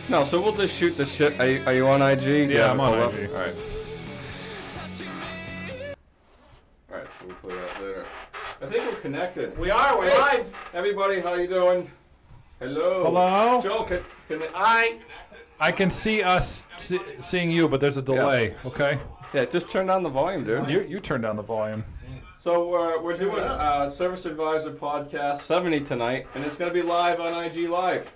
No, so we'll just shoot the shit. Are you on IG? Yeah, I'm on IG. All right. All right, so we'll play that later. I think we're connected. We're live. Everybody, how you doing? Hello. Hello? Joel, can I can see us seeing you, but there's a delay, okay? Yeah, just turn down the volume, dude. You turn down the volume. So we're doing Service Advisor Podcast 70 tonight, and it's going to be live on IG Live.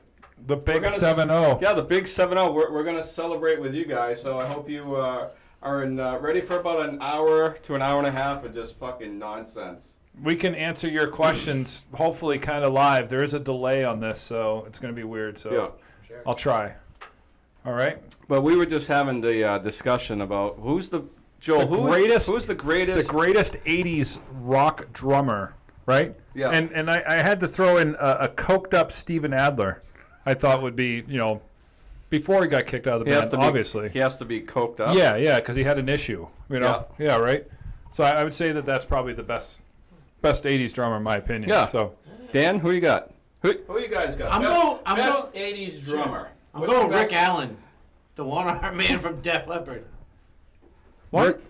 The big 7-0. Yeah, the big 7-0. We're going to celebrate with you guys, so I hope you are ready for about an hour to an hour and a half of just fucking nonsense. We can answer your questions, hopefully kind of live. There is a delay on this, so it's going to be weird, so Yeah. I'll try. All right? But we were just having the discussion about who's the greatest 80s rock drummer, right? Yeah. And I had to throw in a coked up Steven Adler. I thought would be, before he got kicked out of the band, obviously. He has to be coked up. Yeah, because he had an issue, Yeah, right? So I would say that's probably the best 80s drummer in my opinion. Yeah. So, Dan, who you got? Who you guys got? I'm best 80s drummer. I'm going Rick Allen, the one-armed man from Def Leppard. what?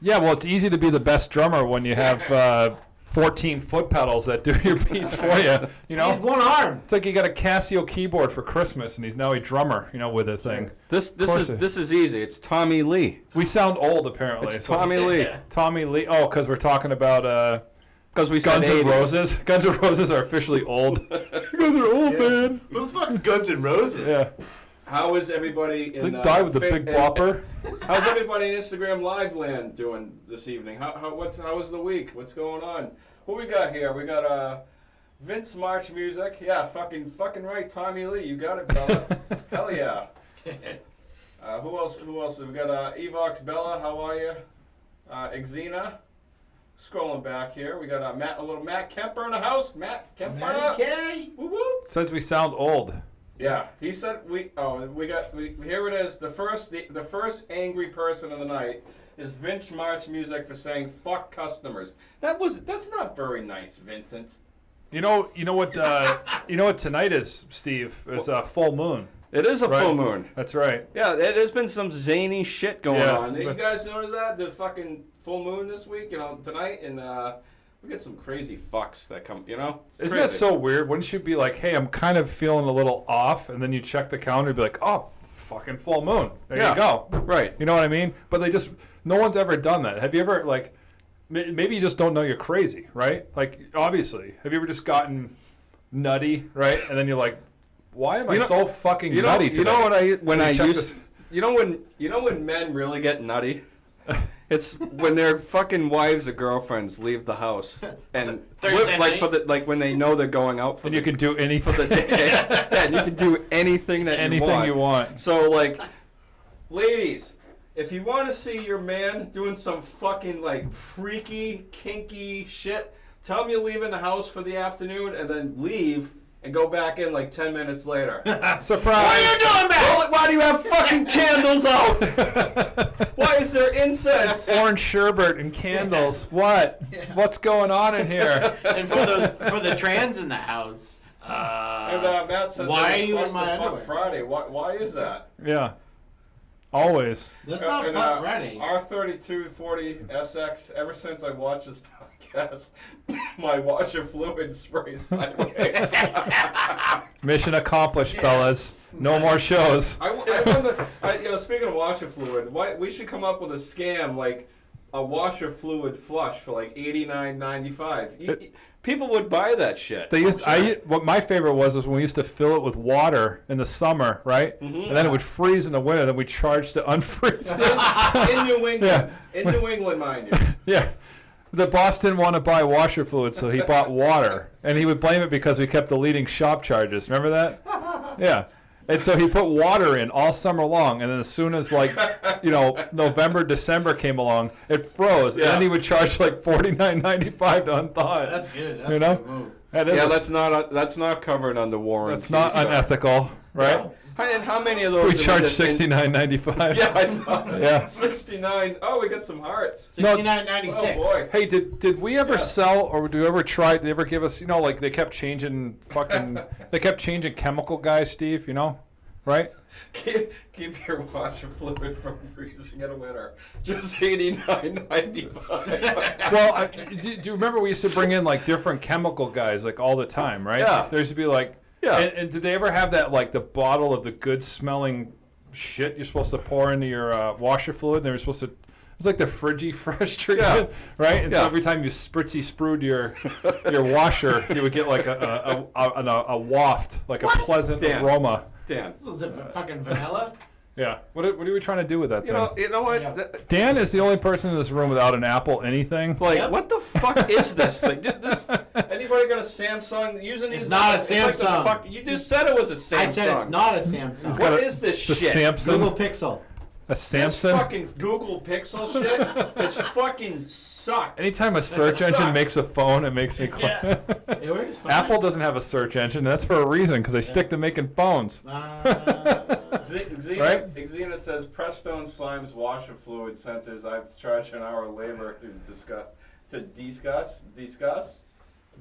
Yeah, well, it's easy to be the best drummer when you have 14 foot pedals that do your beats for you. He's one arm. It's like you got a Casio keyboard for Christmas, and he's now a drummer, with a thing. This is easy. It's Tommy Lee. We sound old, apparently. It's Tommy Lee. Tommy Lee. Oh, because we're talking about because we Guns said N' Roses. Guns N' Roses are officially old. You guys are old, man. Who the fuck's Guns N' Roses? Yeah. How is everybody in They die with the big bopper. How's everybody in Instagram Live land doing this evening? How was the week? What's going on? What we got here? We got Vince March Music. Yeah, fucking right, Tommy Lee. You got it, Bella. Hell yeah. Who else? We got Evox Bella. How are you? Xena. Scrolling back here, we got a little Matt Kemper in the house. Matt Kemper. Matt K. Woo woo. Says we sound old. Yeah, he said here it is. The first angry person of the night is Vince March Music for saying fuck customers. That's not very nice, Vincent. You know what tonight is, Steve? Is a full moon. It is a full moon. That's right. Yeah, there's been some zany shit going on. Yeah. You guys notice that? The fucking full moon this week, tonight, and we get some crazy fucks that come, It's Isn't crazy. that so weird? Wouldn't you be like, hey, I'm kind of feeling a little off, and then you check the calendar and be like, oh, fucking full moon. There you go. Right. You know what I mean? But no one's ever done that. Have you ever, maybe you just don't know you're crazy, right? Like, obviously. Have you ever just gotten nutty, right? And then you're like, why am I so fucking nutty today? You know when men really get nutty? It's when their fucking wives or girlfriends leave the house and when they know they're going out for and you can do anything for the day. Yeah, and you can do anything you want. So ladies, if you want to see your man doing some fucking freaky, kinky shit, tell him you're leaving the house for the afternoon and then leave and go back in 10 minutes later. Surprise! What are you doing, man? Why do you have fucking candles out? Why is there incense? Orange sherbet and candles. What? What's going on in here? And for the trans in the house. Matt says why are you in my fuck underwear? Friday. Why is that? Yeah. Always. That's not Fuck Friday. R3240 SX. Ever since I watched this podcast, my washer fluid sprays sideways. Mission accomplished, fellas. No more shows. I wonder. Speaking of washer fluid, we should come up with a scam like a washer fluid flush for $89.95. People would buy that shit. What my favorite was when we used to fill it with water in the summer, right? Mm-hmm. And then it would freeze in the winter. Then we charge to unfreeze it. in New England, in New England, mind you. Yeah. The boss didn't want to buy washer fluid, so he bought water. And he would blame it because we kept deleting shop charges. Remember that? Yeah. And so he put water in all summer long, and then as soon as November, December came along, it froze, and then he would charge $49.95 to unthaw it. That's good. That's a good move. That's not covered under warranty. That's not unethical, right? No. And how many of those? We charge $69.95. Yeah, I saw that. Yeah. 69. Oh, we got some hearts. $69.96. Oh boy. Hey, did we ever sell, or did we ever try? Did they ever give us? They kept changing chemical guys, Steve. right? Keep your washer fluid from freezing in the winter. Just $89.95. Well, do you remember we used to bring in like different chemical guys like all the time, right? Yeah. There used to be like, Yeah. And did they ever have that like the bottle of the good smelling shit you're supposed to pour into your washer fluid? And they were supposed to. It was like the Friggy Fresh treatment, right? And so every time you sprayed your washer, you would get like a waft, like a pleasant aroma. Dan. Is it fucking vanilla? Yeah. What are we trying to do with that thing? You know what? Yeah. Dan is the only person in this room without an Apple anything. Like, Yep. what the fuck is this thing? Anybody got a Samsung using these? It's not a Like the Samsung. fuck, you just said it was a Samsung. I said it's not a Samsung. What is this It's a shit? Samsung. Google Pixel. A This Samsung. fucking Google Pixel shit. It's fucking sucks. Anytime a search It engine sucks. makes a phone, it makes me cry. Yeah. It works fine. Apple doesn't have a search engine. That's for a reason, because they stick to making phones. Xena says Prestone Slime's washer fluid sensors. I've charged an hour labor to discuss.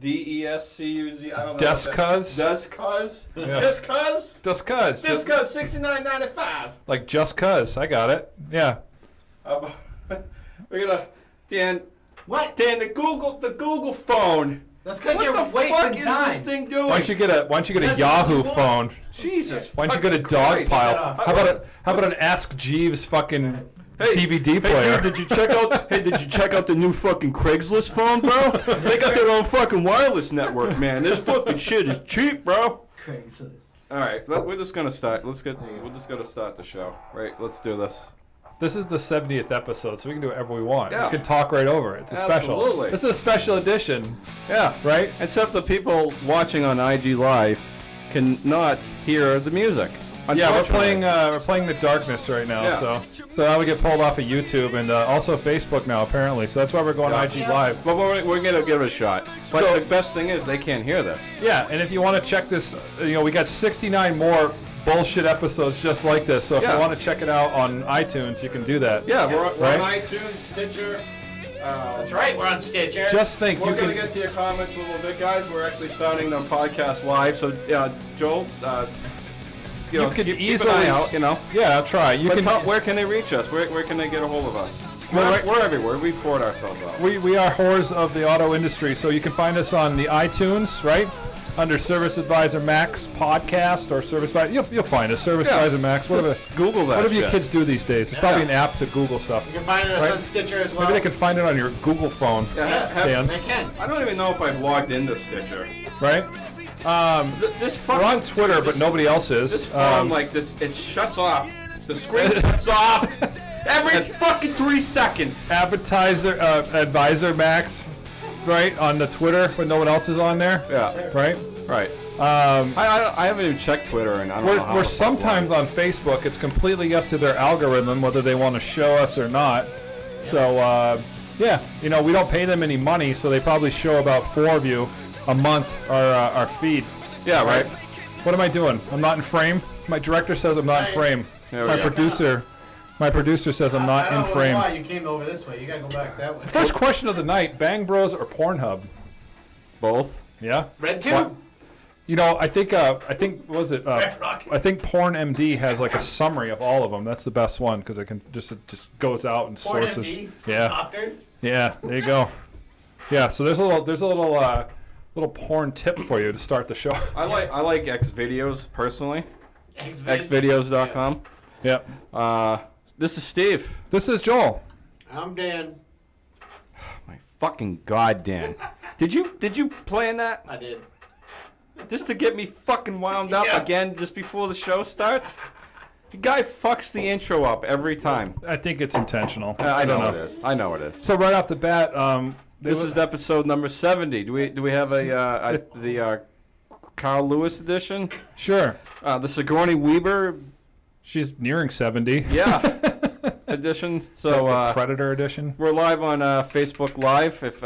DESCUZ. I don't know. Descuz? Descuz. Yeah. Descuz. Descuz. Descuz. $69.95. Like just cuz. I got it. Yeah. We're gonna Dan. What? Dan, the Google phone. That's because What you're the wasting fuck is time. this thing doing? Why don't you get a That's Yahoo what you want. phone? Jesus. Why don't you get a fucking dog Christ. pile? Get off. How about an Ask Jeeves fucking Hey, DVD Hey, player? dude, did you check out the new fucking Craigslist phone, bro? They got their own fucking wireless network, man. This fucking shit is cheap, bro. Craigslist. All right, we're just gonna start. We're just gonna start the show, right? Let's do this. This is the 70th episode, so we can do whatever we want. Yeah. We can talk right over it. It's a special. Absolutely. This is a special edition, Yeah. right? Except the people watching on IG Live cannot hear the music. Yeah, Unfortunately. we're playing The Darkness right now, Yeah. so that would get pulled off of YouTube and also Facebook now apparently. So that's why we're going Yeah. IG Live. But we're gonna give it a shot. But So- the best thing is they can't hear this. Yeah, and if you want to check this, we got 69 more bullshit episodes just like this. So if Yeah. you want to check it out on iTunes, you can do that. Yeah, we're Right? on iTunes, Stitcher. That's right, we're on Stitcher. Just think We're you going to can. get to your comments a little bit, guys. We're actually starting the podcast live. So, Joel, You could keep easily. an eye out, Yeah, I'll try. You But can. where can they reach us? Where can they get a hold of us? Well, We're everywhere. We've poured ourselves out. We are whores of the auto industry, so you can find us on the iTunes, right? Under Service Advisor Max podcast or Service Advisor. You'll find us, Service Yeah. Advisor Max. Whatever. Just Google that Whatever you shit. kids do these days. There's probably an app to Google stuff. You can find us Right. on Stitcher as well. Maybe they can find it on your Google phone, Yeah, Dan. They can. I don't even know if I've logged into Stitcher. right? This We're fucking, on Twitter, but this- nobody else This is. phone, it shuts off. The screen shuts off every fucking 3 seconds. Advisor Max, right? On the Twitter, but no one else is on there, Yeah, right? right. I haven't even checked Twitter, and I don't know how. We're the fuck sometimes on Facebook. It's completely up to their algorithm whether they want to show us or not. So, yeah, we don't pay them any money, so they probably show about 4 of you a month our feed. Yeah, right. What am I doing? I'm not in frame. My director says I'm not in frame. There we My go. producer says I'm not I in don't know frame. why you came over this way. You gotta go back that way. First question of the night: Bang Bros or Pornhub? Both. Yeah. Red tube. What? I think what was it? Red Rocket. I think Porn MD has like a summary of all of them. That's the best one because it just goes out and Porn sources. MD, Yeah. Doctors. Yeah. There you go. Yeah. So there's a little porn tip for you to start the show. I like Xvideos personally. Xvideos. Xvideos.com. Yep. This is Steve. This is Joel. I'm Dan. My fucking god, Dan. Did you plan that I did. just to get me fucking wound up Yeah. again just before the show starts? The guy fucks the intro up every time. I think it's intentional. I don't know it is. I know it is. So right off the bat, This is episode number 70. Do we have the Carl Lewis edition? sure. The Sigourney Weaver, She's nearing 70. yeah, edition. So Predator edition. we're live on Facebook Live. If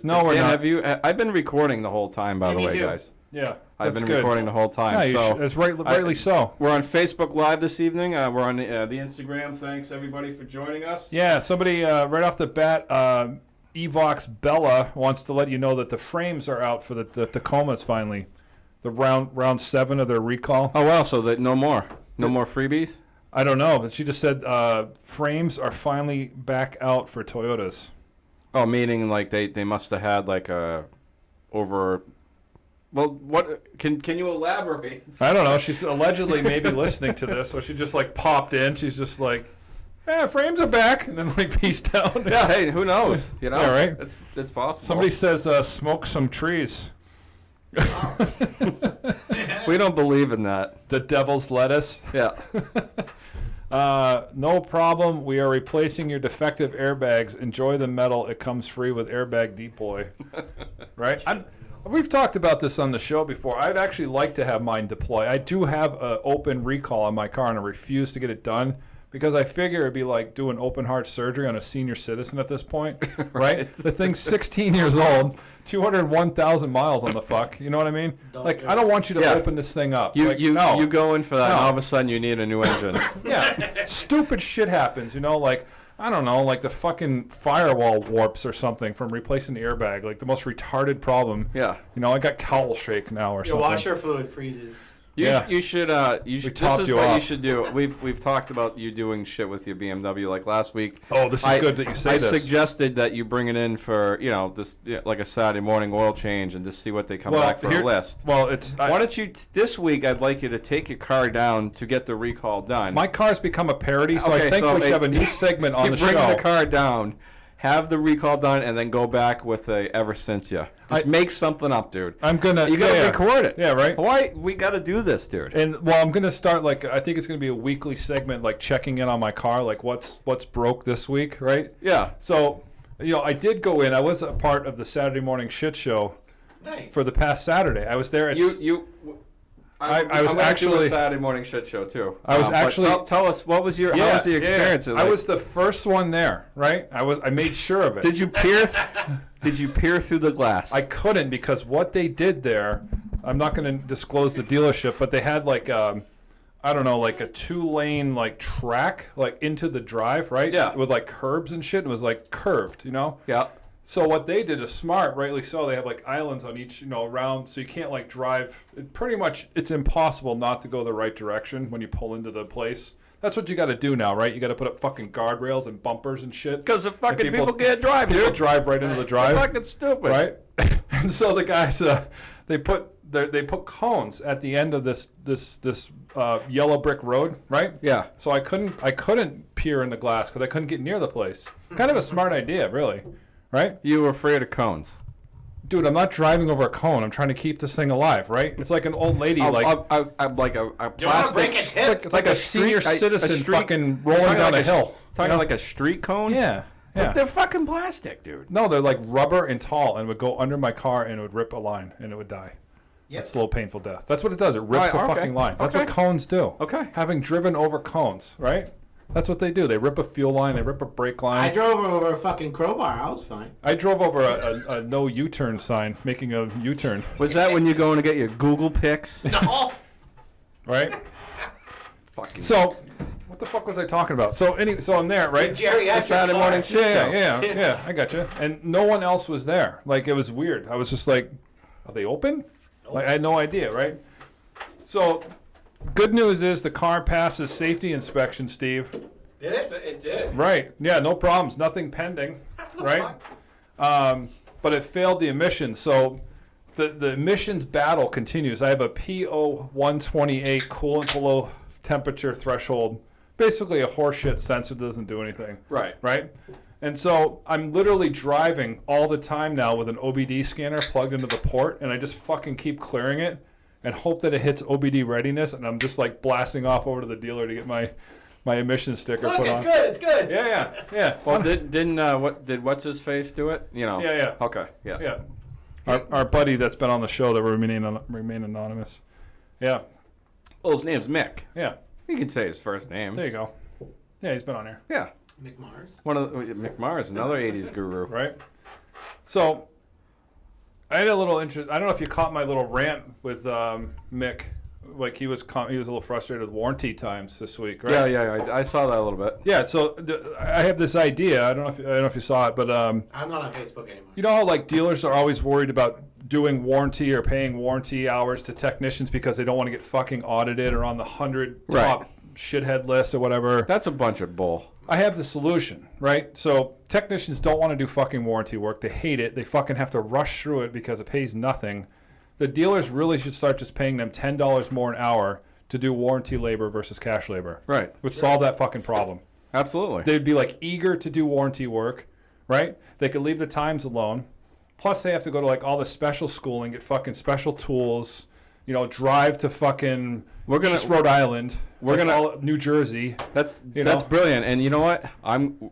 No, we're Dan, not. Have you? I've been recording the whole time, by the me way, too. guys. Yeah, I've that's been good. recording the whole time. Yeah, you so should, it's rightly so. we're on Facebook Live this evening. We're on the Instagram. Thanks everybody for joining us. Yeah, somebody right off the bat, Evox Bella wants to let you know that the frames are out for the Tacomas finally. the round 7 of their recall. Oh wow, so that no more freebies. I don't know, but she just said frames are finally back out for Toyotas. Oh, meaning like they must have had like a over. Well, what can you elaborate? I don't know. She's allegedly maybe listening to this, so she just like popped in. She's just like, "Yeah, frames are back," and then like peaced out. Yeah, hey, who knows? You know, yeah, right. It's possible. Somebody says, "Smoke some trees." We don't believe in that. The devil's lettuce. Yeah. No problem. We are replacing your defective airbags. Enjoy the metal. It comes free with airbag deploy. Right? We've talked about this on the show before. I'd actually like to have mine deploy. I do have an open recall on my car, and I refuse to get it done because I figure it'd be like doing open heart surgery on a senior citizen at this point. Right? The thing's 16 years old, 201,000 miles on the fuck. You know what I mean? I don't want you to open this thing up. You go in for that, and all of a sudden you need a new engine. Yeah. Stupid shit happens, you know, like, I don't know, like the fucking firewall warps or something from replacing the airbag, like the most retarded problem. Yeah. You know, I got cowl shake now or something. Your washer fluid freezes. You should. This is what you off. should do. We've talked about you doing shit with your BMW like last week. Oh, this is good that you say this. I suggested that you bring it in for this like a Saturday morning oil change and just see what they come back for a list. Well, why don't you this week? I'd like you to take your car down to get the recall done. My car's become a parody, so I think we should have a new segment on the show. You bring the car down, have the recall done, and then go back with a ever since you. Just make something up, dude. I'm gonna. You gotta record it. Yeah, right. Why we gotta do this, dude? And I'm gonna start I think it's gonna be a weekly segment, like checking in on my car, like what's broke this week, right? Yeah. So, I did go in. I was a part of the Saturday morning shit show for the past Saturday. I was there at. I was actually a Saturday morning shit show too. I was actually. Tell us how was the experience? I was the first one there, right? I made sure of it. Did you peer through the glass? I couldn't because what they did there, I'm not going to disclose the dealership, but they had like I don't know, like a 2-lane like track like into the drive, right? Yeah. With like curbs and shit. It was like curved, you know? Yeah. So what they did is smart, rightly so. They have like islands on each, around, so you can't like drive. It's impossible not to go the right direction when you pull into the place. That's what you got to do now, right? You got to put up fucking guardrails and bumpers and shit. Because the fucking people can't drive, dude. People drive right into the drive. They're fucking stupid, right? And so the guys, they put cones at the end of this yellow brick road, right? Yeah. So I couldn't peer in the glass because I couldn't get near the place. Kind of a smart idea, really. Right? You were afraid of cones. Dude, I'm not driving over a cone. I'm trying to keep this thing alive, right? It's like an old lady, I'm like a plastic. It's like a senior citizen fucking rolling down a hill. Talking like a street cone? Yeah. But they're fucking plastic, dude. No, they're like rubber and tall and would go under my car and it would rip a line and it would die. Yep. It's a slow, painful death. That's what it does. It rips a fucking line. That's what cones do. Okay. Having driven over cones, right? That's what they do. They rip a fuel line. They rip a brake line. I drove over a fucking crowbar. I was fine. I drove over a no U-turn sign, making a U-turn. Was that when you're going to get your Google pics? No. Right? Fucking. So, what the fuck was I talking about? So I'm there, right? Jerry, the Saturday morning shit show. Yeah, I got you. And no one else was there. Like, it was weird. I was just like, are they open? Nope. Like, I had no idea, right? So, good news is the car passes safety inspection, Steve. Did it? It did. Right. Yeah, no problems. Nothing pending. Right? But it failed the emissions. So the emissions battle continues. I have a PO128 coolant below temperature threshold. Basically a horseshit sensor that doesn't do anything. Right. Right? And so I'm literally driving all the time now with an OBD scanner plugged into the port, and I just fucking keep clearing it and hope that it hits OBD readiness, and I'm just like blasting off over to the dealer to get my emission sticker put on. It's good. Yeah. Well, did what's his face do it? Yeah. Okay. Yeah. Our buddy that's been on the show that will remain anonymous. Yeah. Well, his name's Mick. Yeah. You can say his first name. There you go. Yeah, he's been on here. Yeah. Mick Mars. Mick Mars, another '80s guru. Right. So, I had a little interest. I don't know if you caught my little rant with Mick. Like he was a little frustrated with warranty times this week, right? Yeah. I saw that a little bit. Yeah. So I have this idea. I don't know if you saw it, but I'm not on Facebook anymore. you know how like dealers are always worried about doing warranty or paying warranty hours to technicians because they don't want to get fucking audited or on the 100 top shithead list or whatever. That's a bunch of bull. I have the solution, right? So technicians don't want to do fucking warranty work. They hate it. They fucking have to rush through it because it pays nothing. The dealers really should start just paying them $10 more an hour to do warranty labor versus cash labor. Right. Would solve that fucking problem. Absolutely. They'd be like eager to do warranty work, right? They could leave the times alone. Plus they have to go to like all the special schooling, get fucking special tools, drive to fucking East Rhode Island. We're going to New Jersey. That's brilliant. And you know what? On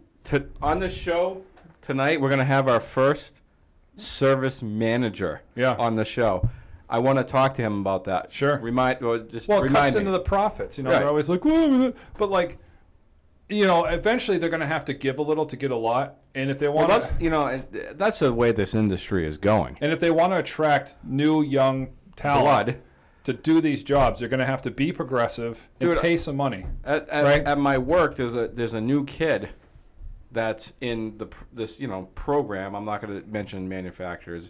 this show tonight, we're going to have our first service manager on the show. I want to talk to him about that. Sure. It cuts into the profits. They're always like, whoa, but like, eventually they're going to have to give a little to get a lot. And if they want that's the way this industry is going. And if they want to attract new, young talent to do these jobs, they're going to have to be progressive and pay some money. At my work, there's a new kid that's in this program. I'm not going to mention manufacturers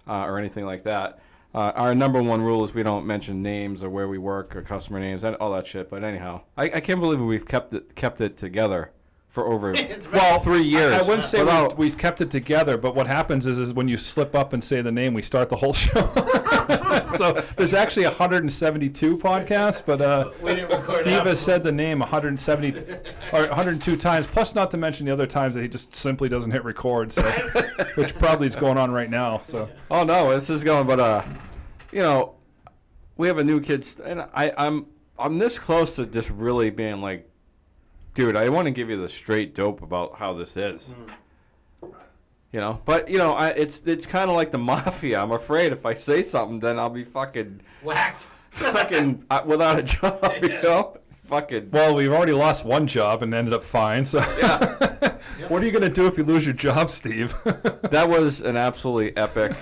or anything like that. Our number one rule is we don't mention names or where we work or customer names and all that shit. But anyhow, I can't believe we've kept it together for over 3 years. I wouldn't say we've kept it together, but what happens is when you slip up and say the name, we start the whole show. So there's actually 172 podcasts, but Steve has said the name 170 or 102 times, plus not to mention the other times that he just simply doesn't hit record, so, which probably is going on right now. So. Oh no, this is going, but we have a new kid, and I'm this close to just really being like, dude, I want to give you the straight dope about how this is. But it's kind of like the mafia. I'm afraid if I say something, then I'll be fucking whacked, without a job. Fucking. Well, we've already lost one job and ended up fine. So yeah. What are you gonna do if you lose your job, Steve? That was an absolutely epic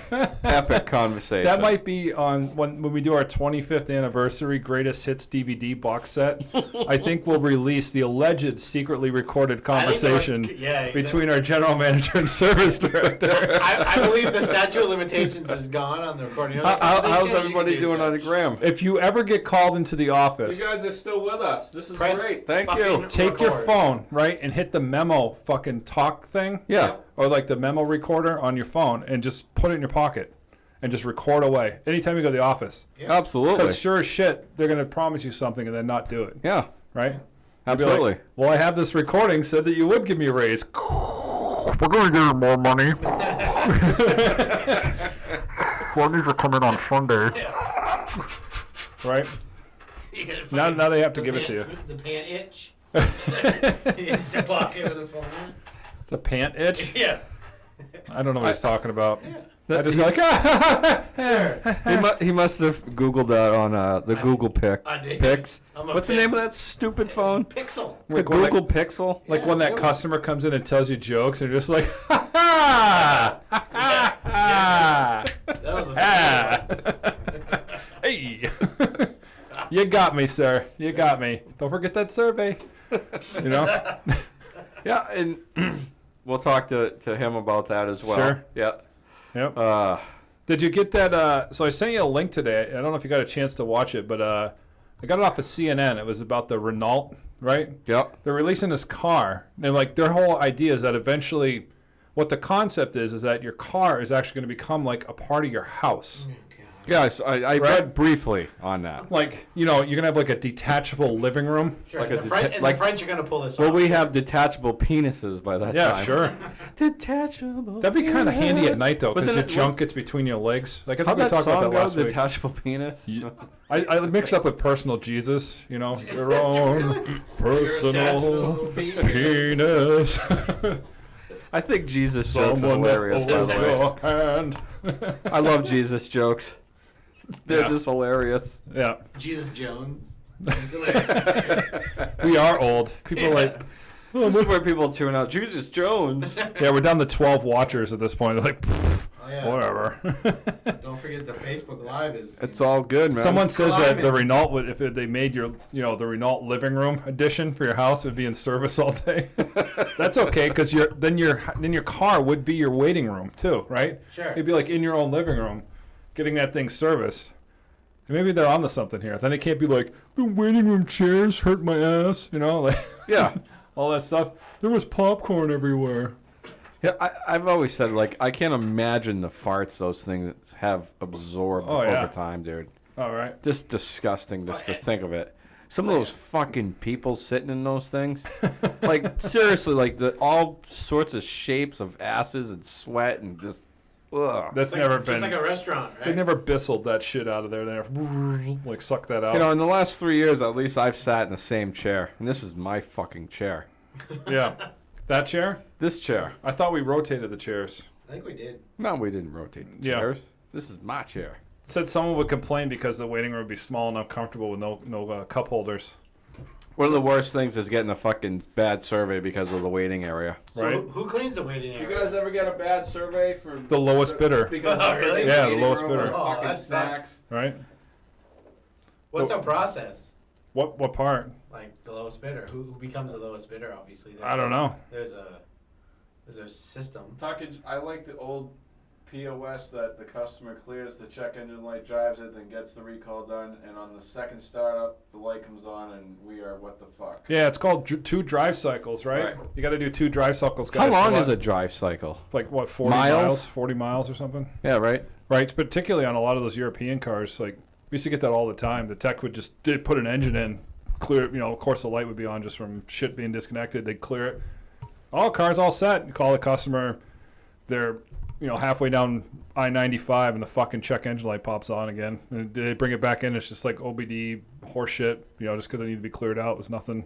conversation. That might be on when we do our 25th anniversary greatest hits DVD box set. I think we'll release the alleged secretly recorded conversation between our general manager and service director. I believe the statute of limitations is gone on the recording. How's everybody doing on the gram? If you ever get called into the office, you guys are still with us. This is great. Thank you. Take your phone, right, and hit the memo fucking talk thing. Yeah. Or like the memo recorder on your phone and just put it in your pocket and just record away anytime you go to the office. Yeah. Absolutely. Because sure as shit, they're going to promise you something and then not do it. Yeah. Right? Absolutely. Like, well, I have this recording said that you would give me a raise. We're going to give you more money. Well, these are coming on Sunday. Right? Now they have to give it to you. The pant itch. It's the pocket with the phone. The pant itch? Yeah. I don't know what he's talking about. Yeah. I just go like, Sure. He must have Googled that on the Google Pics. What's the name of that stupid phone? Pixel. The Google Pixel. Like when that customer comes in and tells you jokes, and you're just like, ha ha, ha ha. That was a Hey. You got me, sir. You got me. Don't forget that survey. Yeah, and we'll talk to him about that as well. Sure. Yeah. Yep. Did you get that? So I sent you a link today. I don't know if you got a chance to watch it, but I got it off of CNN. It was about the Renault, right? Yep. They're releasing this car, and like their whole idea is that eventually, what the concept is that your car is actually going to become like a part of your house. Yes, I read briefly on that. Like, you're going to have like a detachable living room. Sure. Like the French are going to pull this off. Well, we have detachable penises by that time. Yeah, sure. Detachable. That'd be kind of handy at night, though, because your Wasn't it- junk gets between your legs. Like, I think How'd we that talked about song that go? last week. Detachable penis? I mix up with personal Jesus, your own personal penis. I think Jesus jokes are hilarious, by the way. Your hand. I love Jesus jokes. They're just hilarious. Yeah. Jesus Jones. We are old. People are like, This is where people tune out. Jesus Jones. yeah, we're down to 12 watchers at this point. They're like, yeah. whatever. Don't forget the Facebook Live is. It's all good, man. Someone says that the Renault would, if they made your, the Renault living room edition for your house, it would be in service all day. That's okay, because then your car would be your waiting room too, right? Sure. It'd be like in your own living room. getting that thing serviced. And maybe they're onto something here. Then it can't be like, the waiting room chairs hurt my ass, you know? Like, Yeah. all that stuff. There was popcorn everywhere. Yeah, I've always said, like, I can't imagine the farts those things have absorbed over time, dude. All right. Just disgusting just to think of it. Some of those fucking people sitting in those things. Like, seriously, like, all sorts of shapes of asses and sweat and just, ugh. That's never been. Just like a restaurant, right? They never bistled that shit out of there. They never, like, suck that out. You know, in the last 3 years, at least I've sat in the same chair. And this is my fucking chair. Yeah. That chair? This chair. I thought we rotated the chairs. I think we did. No, we didn't rotate the Yeah. chairs. This is my chair. Said someone would complain because the waiting room would be small and uncomfortable with no cup holders. One of the worst things is getting a fucking bad survey because of the waiting area. So Right. who cleans the waiting You area? guys ever get a bad survey for The lowest bidder. Because Oh, of really? the Yeah, the waiting lowest room bidder. and Oh, fucking that snacks. sucks. Right? What's the process? What part? Like the lowest bidder. Who becomes the lowest bidder? Obviously, I don't know. There's a system. Tuckage, I like the old POS that the customer clears the check engine light, drives it, then gets the recall done, and on the second startup, the light comes on, and we are what the fuck. Yeah, it's called 2 drive cycles, right? Right. You got to do 2 drive cycles. How guys. long So is a drive cycle? Like, what, 40 Miles? miles? 40 miles or something? Yeah, right? Right, particularly on a lot of those European cars. Like, we used to get that all the time. The tech would just put an engine in, clear it. You know, of course, the light would be on just from shit being disconnected. They'd clear it. All cars all set. You call the customer. They're, halfway down I-95 and the fucking check engine light pops on again. And they bring it back in. It's just like OBD horse shit, just because it needed to be cleared out. It was nothing,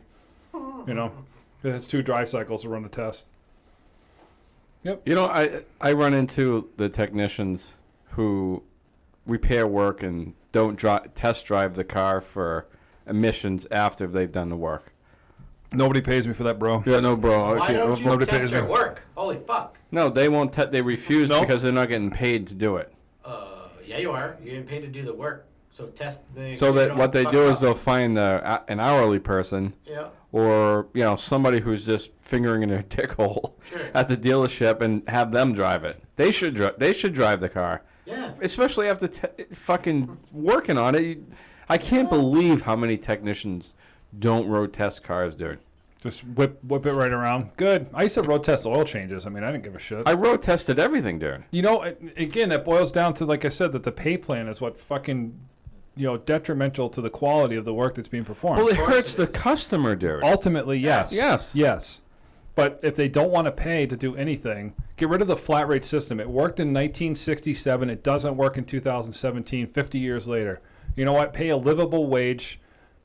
It's 2 drive cycles to run the test. Yep. You know, I run into the technicians who repair work and don't test drive the car for emissions after they've done the work. Nobody pays me for that, bro. Yeah, no, bro. Why don't you nobody test pays their me. work? Holy fuck. No, they won't. They refuse No. because they're not getting paid to do it. Yeah, you are. You're getting paid to do the work. So test the. So that what they do is they'll find an hourly person Yeah. or somebody who's just fingering in their dick hole Sure. at the dealership and have them drive it. They should drive the car, Yeah. especially after fucking working on it. I can't believe how many technicians don't road test cars, dude. Just whip it right around. Good. I used to road test oil changes. I mean, I didn't give a shit. I road tested everything, dude. Again, it boils down to, like I said, that the pay plan is what fucking, detrimental to the quality of the work that's being performed. Well, it course hurts it the customer, dude. Ultimately, yes. Yes. But if they don't want to pay to do anything, get rid of the flat rate system. It worked in 1967. It doesn't work in 2017, 50 years later. You know what? Pay a livable wage,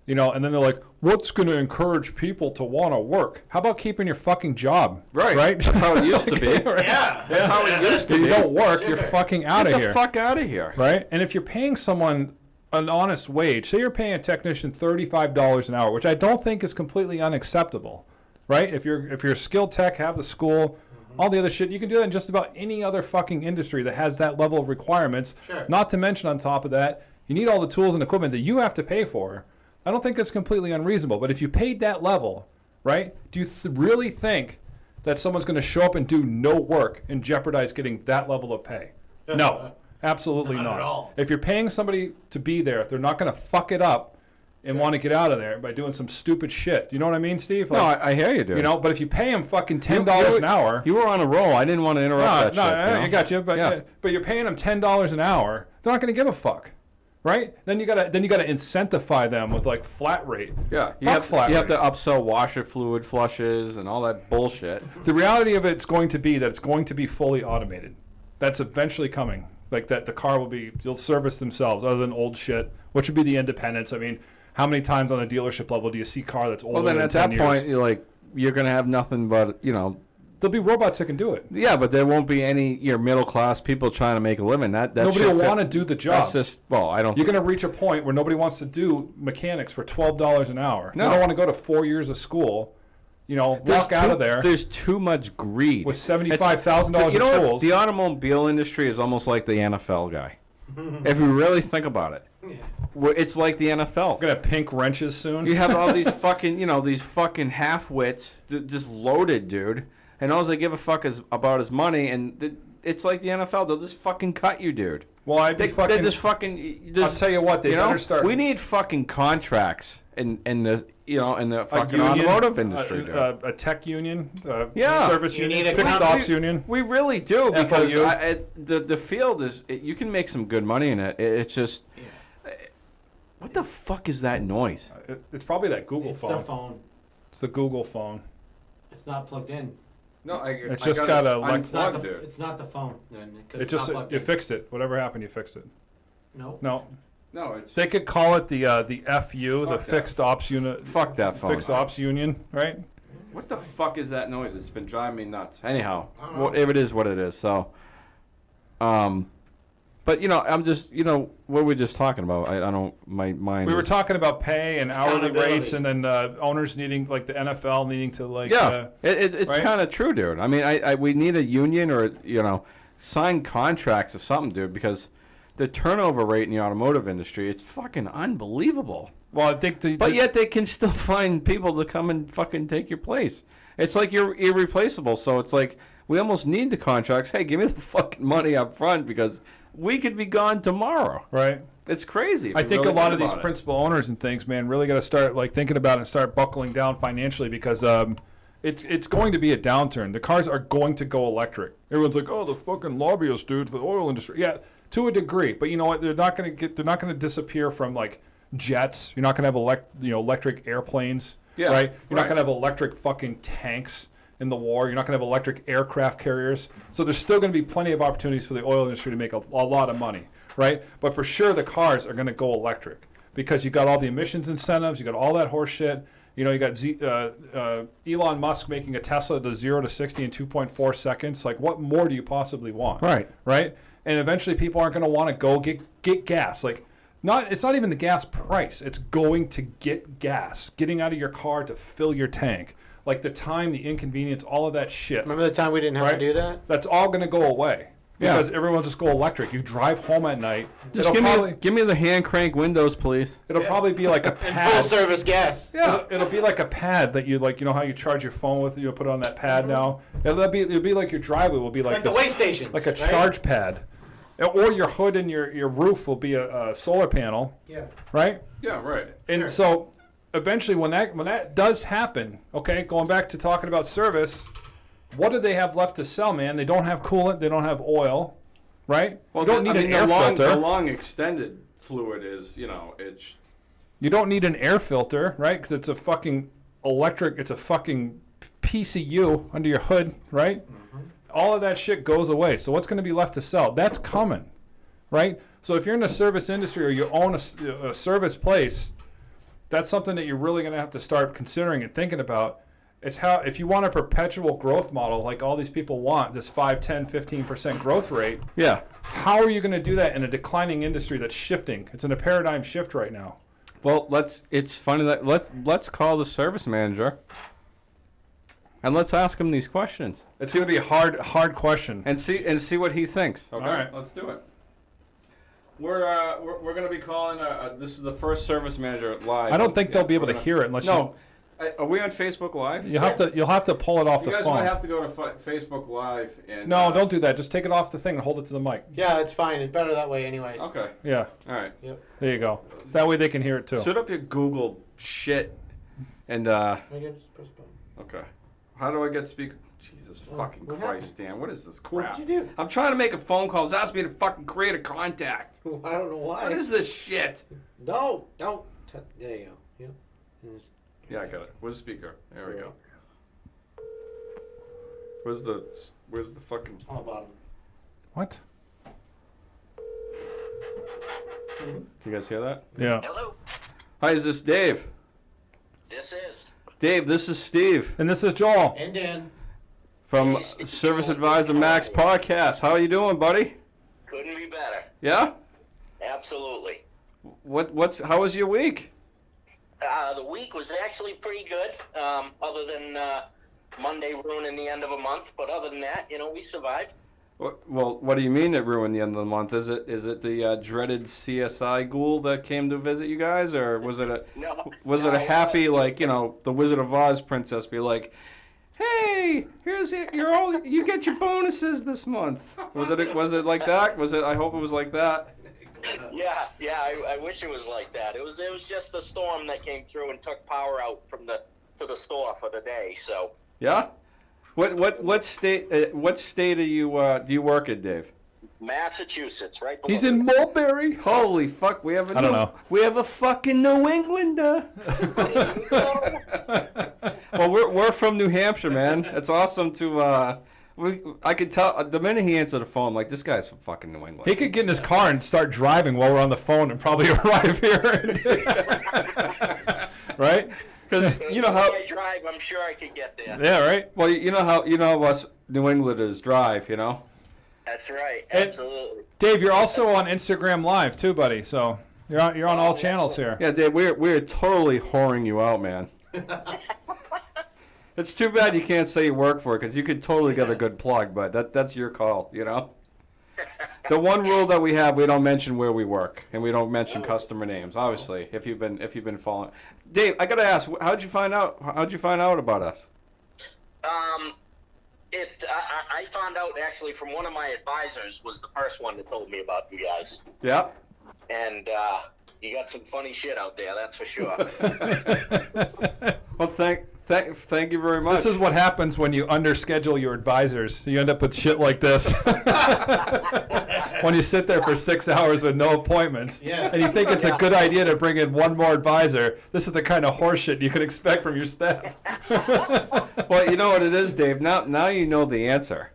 and then they're like, what's going to encourage people to want to work? How about keeping your fucking job? Right. That's how it used to be. Right? Yeah. That's how it used to If be. you don't work, Sure. you're fucking out Get of the here. fuck out of here. Right? And if you're paying someone an honest wage, say you're paying a technician $35 an hour, which I don't think is completely unacceptable, right? If you're a skilled tech, have the school, all the other shit, you can do that in just about any other fucking industry that has that level of requirements. Sure. Not to mention on top of that, you need all the tools and equipment that you have to pay for. I don't think that's completely unreasonable. But if you paid that level, right, do you really think that someone's going to show up and do no work and jeopardize getting that level of pay? No, absolutely Not not. at all. If you're paying somebody to be there, they're not going to fuck it up and want to get out of there by doing some stupid shit. You know what I mean, Steve? No, Like, I hear you, dude. but if you pay them fucking $10 an hour. You were on a roll. I didn't want to interrupt that shit. I got you. But you're paying them $10 an hour. They're not going to give a fuck, right? Then you gotta incentivize them with like flat rate. Yeah, you Fuck flat have rate. to upsell washer fluid flushes and all that bullshit. The reality of it's going to be that it's going to be fully automated. That's eventually coming. Like that, the car you'll service themselves, other than old shit, which would be the independents. I mean, how many times on a dealership level do you see car that's older Well, then than at 10 that years? point, you're gonna have nothing but There'll be robots that can do it. Yeah, but there won't be any middle class people trying to make a living. That Nobody will shit's want to do the job. That's just I don't. You're going to reach a point where nobody wants to do mechanics for $12 an hour. No. They don't want to go to 4 years of school, walk out of there There's too much greed with $75,000 You know of what? tools. The automobile industry is almost like the NFL guy. If you really think about it, it's like the NFL. We're going to have pink wrenches soon. You have all these fucking, these fucking half-wits just loaded, dude. And all they give a fuck is about his money. And it's like the NFL. They'll just fucking cut you, dude. Well, I'd be They just fucking. I'll tell you what, they better start. We need fucking contracts in the fucking union, automotive industry, dude. A tech union, Yeah. service You union, need a fixed company- ops union. We really do, because FOU. the field is. You can make some good money in it. It's just. What the fuck is that noise? It's probably that Google It's phone. the phone. It's the Google phone. It's not plugged in. No, It's just got a It's not unplugged, the. dude. It's not the phone. Then 'cause It it's just not plugged you in. fixed it. Whatever happened, you fixed it. No. No, No, it's. they could call it the FU, the Fuck that. fixed ops unit. Fuck that phone. Fixed ops union, right? What the fuck is that noise? It's been driving me nuts. Anyhow, I don't know. well, it is what it is. So, but I'm just, what were we just talking about? I don't, my mind. We were is- talking about pay and hourly Accountability. rates, and then owners needing, like the NFL needing to like. Yeah, it's right? kind of true, dude. I mean, we need a union or sign contracts or something, dude, because the turnover rate in the automotive industry, it's fucking unbelievable. Well, I think But yet they can still find people to come and fucking take your place. It's like you're irreplaceable. So it's like we almost need the contracts. Hey, give me the fucking money up front because we could be gone tomorrow. right. It's crazy. I think a lot of these principles. principal owners and things, man, really got to start like thinking about it and start buckling down financially because it's going to be a downturn. The cars are going to go electric. Everyone's like, oh, the fucking lobbyists, dude, the oil industry. Yeah, to a degree, but you know what? They're not going to disappear from like jets. You're not going to have electric airplanes, Yeah, right? You're not right. going to have electric fucking tanks in the war. You're not going to have electric aircraft carriers. So there's still going to be plenty of opportunities for the oil industry to make a lot of money, right? But for sure, the cars are going to go electric because you got all the emissions incentives, you got all that horse shit. You got Elon Musk making a Tesla to 0 to 60 in 2.4 seconds. Like, what more do you possibly want? Right. Right? And eventually, people aren't going to want to go get gas. Like, it's not even the gas price. It's going to get gas, getting out of your car to fill your tank. Like the time, the inconvenience, all of that shit. Remember the time we didn't have Right? to do that? That's all going to go away Yeah. because everyone just go electric. You drive home at night. Just give me the hand crank windows, please. It'll probably be like a And full pad. service gas. Yeah. It'll be like a pad that you like. You know how you charge your phone with? You put it on that pad now. It'll be like your driveway will be like Like the this, way stations. like a right? charge pad, or your hood and your roof will be a solar panel, Yeah. right? Yeah, right. And Sure. so eventually, when that does happen, okay, going back to talking about service, what do they have left to sell, man? They don't have coolant. They don't have oil, right? Well, you don't need an air filter. The long extended fluid is, it's. You don't need an air filter, right? Because it's a fucking electric. It's a fucking PCU under your hood, right? All of that shit goes away. So what's going to be left to sell? That's coming, right? So if you're in the service industry or you own a service place, that's something that you're really going to have to start considering and thinking about. It's how, if you want a perpetual growth model like all these people want, this 5, 10, 15% growth rate, Yeah. how are you going to do that in a declining industry that's shifting? It's in a paradigm shift right now. Well, it's funny that let's call the service manager and let's ask him these questions It's going to be a hard question. and see what he thinks. Okay, All right. let's do it. We're going to be calling. This is the first service manager live. I don't think they'll be able we're to gonna- hear it unless No, are we on Facebook Live? you'll have to pull it off You the guys phone. might have to go to Facebook Live and. No, don't do that. Just take it off the thing and hold it to the mic. Yeah, it's fine. It's better that way, anyways. Okay. Yeah, All right. Yep. there you go. That way they can hear it too. Set up your Google shit, and I gotta just press button. okay. How do I get speaker? Jesus fucking what Christ, Dan! What is this crap? What'd you do? I'm trying to make a phone call. It's asking me to fucking create a contact. I don't know why. What is this shit? No, don't. There you go. Yep. And it's- Yeah, I got it. Where's the speaker? There we go. Where's the fucking? On the bottom. What? You guys hear that? Yeah. Hello, Hi, is this Dave? this is. Dave, this is Steve And this is Joel. And then. from Hey, Steve. Service Advisor Max Podcast. How are you doing, buddy? Couldn't be better. Yeah. Absolutely. How was your week? The week was actually pretty good, other than Monday ruining the end of a month. But other than that, we survived. Well, what do you mean it ruined the end of the month? Is it the dreaded CSI ghoul that came to visit you guys, or was it a No, was it a happy, like, the Wizard of Oz princess be like, hey, here's it. You get your bonuses this month. Was it like that? I hope it was like that. Yeah. I wish it was like that. It was just the storm that came through and took power out to the store for the day. So. Yeah. What state do you work in, Dave? Massachusetts, right below. He's in Mulberry. Holy fuck, we have I don't know. We have a fucking New Englander. Well, we're from New Hampshire, man. It's awesome to I could tell the minute he answered the phone, like, this guy's from fucking New England. He could get in his car and start driving while we're on the phone and probably arrive here. Right? Because you know how I drive, I'm sure I could get there. Yeah, right. well, you know how us New Englanders drive, you know. That's right. And- Absolutely. Dave, you're also on Instagram Live too, buddy. So you're on all channels here. Yeah, Dave, we're totally whoring you out, man. It's too bad you can't say you work for it, because you could totally get a good plug, but that's your call, you know. The one rule that we have, we don't mention where we work, and we don't mention customer names. Obviously, if you've been following. Dave, I gotta ask, how'd you find out about us? I found out actually from one of my advisors. Was the first one that told me about you guys. Yeah. And you got some funny shit out there, that's for sure. Well, thank you very much. This is what happens when you underschedule your advisors. You end up with shit like this. When you sit there for 6 hours with no appointments, Yeah. and you think it's a good idea to bring in one more advisor, this is the kind of horseshit you can expect from your staff. Well, you know what it is, Dave. Now you know the answer.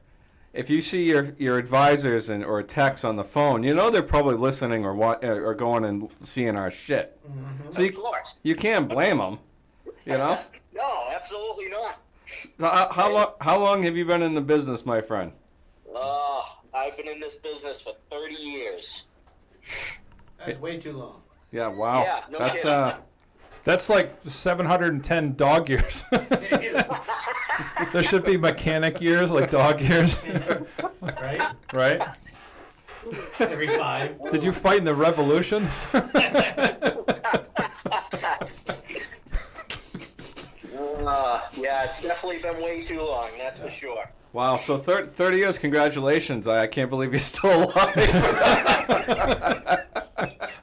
If you see your advisors or texts on the phone, you know they're probably listening or going and seeing our shit. Mm-hmm. So Of course. you can't blame them. You know. No, absolutely not. So how long have you been in the business, my friend? I've been in this business for 30 years. That's way too long. Yeah. Wow. Yeah, no That's kidding. That's like 710 dog years. There should be mechanic years, like dog years, Right? right? Every 5. Did you fight in the Revolution? Yeah, it's definitely been way too long, that's for sure. Wow. So 30 years. Congratulations. I can't believe you're still alive.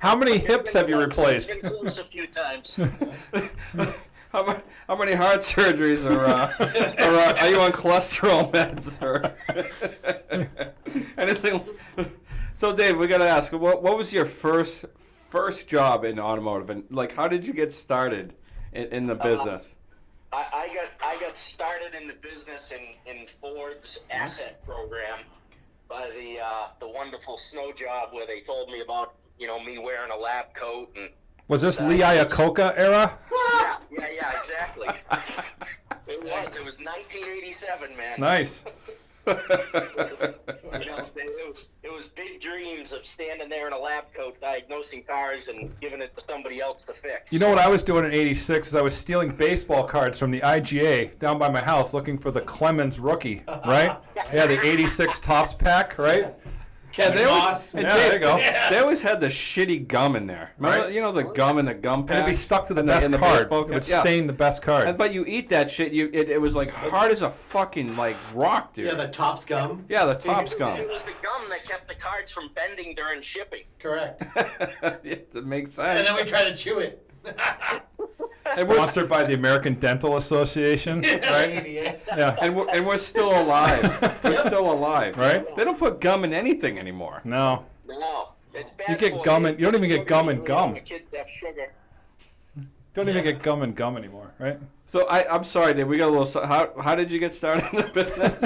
How many hips have you replaced? Been close a few times. How many heart surgeries are you on cholesterol meds or anything? So Dave, we gotta ask, what was your first job in automotive, and like how did you get started in the business? I got started in the business in Ford's asset program by the wonderful snow job where they told me about me wearing a lab coat and. Was this Lee Iacocca era? Yeah, exactly. It was 1987, man. Nice. It was big dreams of standing there in a lab coat diagnosing cars and giving it to somebody else to fix. You know what I was doing in '86 is I was stealing baseball cards from the IGA down by my house looking for the Clemens rookie, right? Yeah, the '86 Topps pack, right? Yeah, they always, Yeah, there you go. they always had the shitty gum in there. Remember, Right. the gum in the gum pack? And it'd be stuck to the in best in card. baseball It would yeah. stain the best card. But you eat that shit, it was like hard as a fucking like rock, dude. Yeah, the Topps gum. Yeah, the Topps gum. It was the gum that kept the cards from bending during shipping. Correct. That makes sense. And then we try to chew it. Sponsored by the American Dental Association, right? Yeah. And we're still alive. We're still alive. Right? They don't put gum in anything anymore. No. No, it's bad. You get for gum you don't even get gum and gum. Kids have sugar. Don't even get gum and gum anymore, right? So I'm sorry, Dave. We got a little. How did you get started in the business?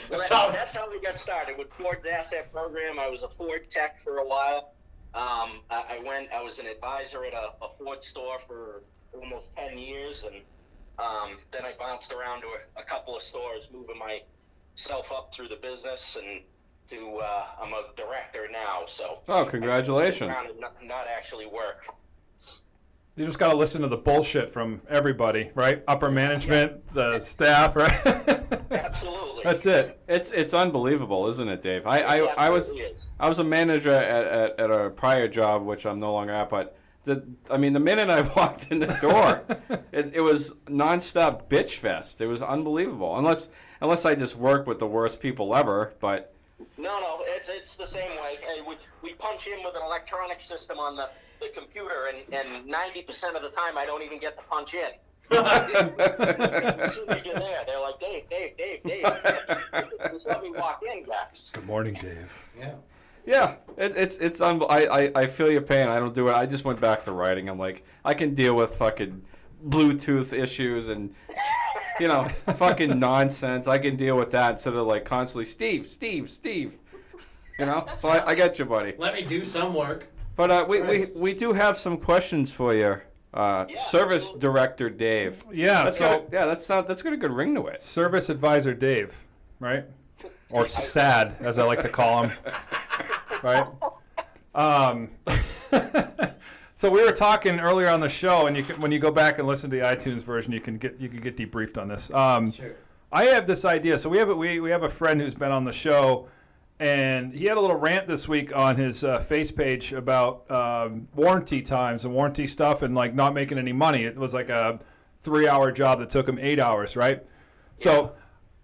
Well, that's how we got started with Ford's asset program. I was a Ford tech for a while. I was an advisor at a Ford store for almost 10 years, and then I bounced around to a couple of stores, moving myself up through the business, and I'm a director now. So. Oh, congratulations! I sit around and not actually work. You just got to listen to the bullshit from everybody, right? Upper management, the staff, right? Absolutely. That's it. It's unbelievable, isn't it, Dave? It I was absolutely is. I was a manager at a prior job, which I'm no longer at, but I mean, the minute I walked in the door, it was nonstop bitch fest. It was unbelievable. Unless I just work with the worst people ever, but. No, it's the same way. Hey, we punch in with an electronic system on the computer, and 90% of the time I don't even get to punch in. As soon as you're there, they're like, Dave. Just let me walk in, guys. Good morning, Dave. Yeah. Yeah, I feel your pain. I don't do it. I just went back to writing. I'm like, I can deal with fucking Bluetooth issues and, fucking nonsense. I can deal with that instead of like constantly, Steve. So I get you, buddy. Let me do some work. But we do have some questions for you. Service Director Dave. Yeah, that's got a good ring to it. Service Advisor Dave, right? Or SAD, as I like to call him. Right? So we were talking earlier on the show, and when you go back and listen to the iTunes version, you can get debriefed on this. Sure. I have this idea. So we have a friend who's been on the show, and he had a little rant this week on his face page about warranty times and warranty stuff, and like not making any money. It was like a 3-hour job that took him 8 hours, right? So.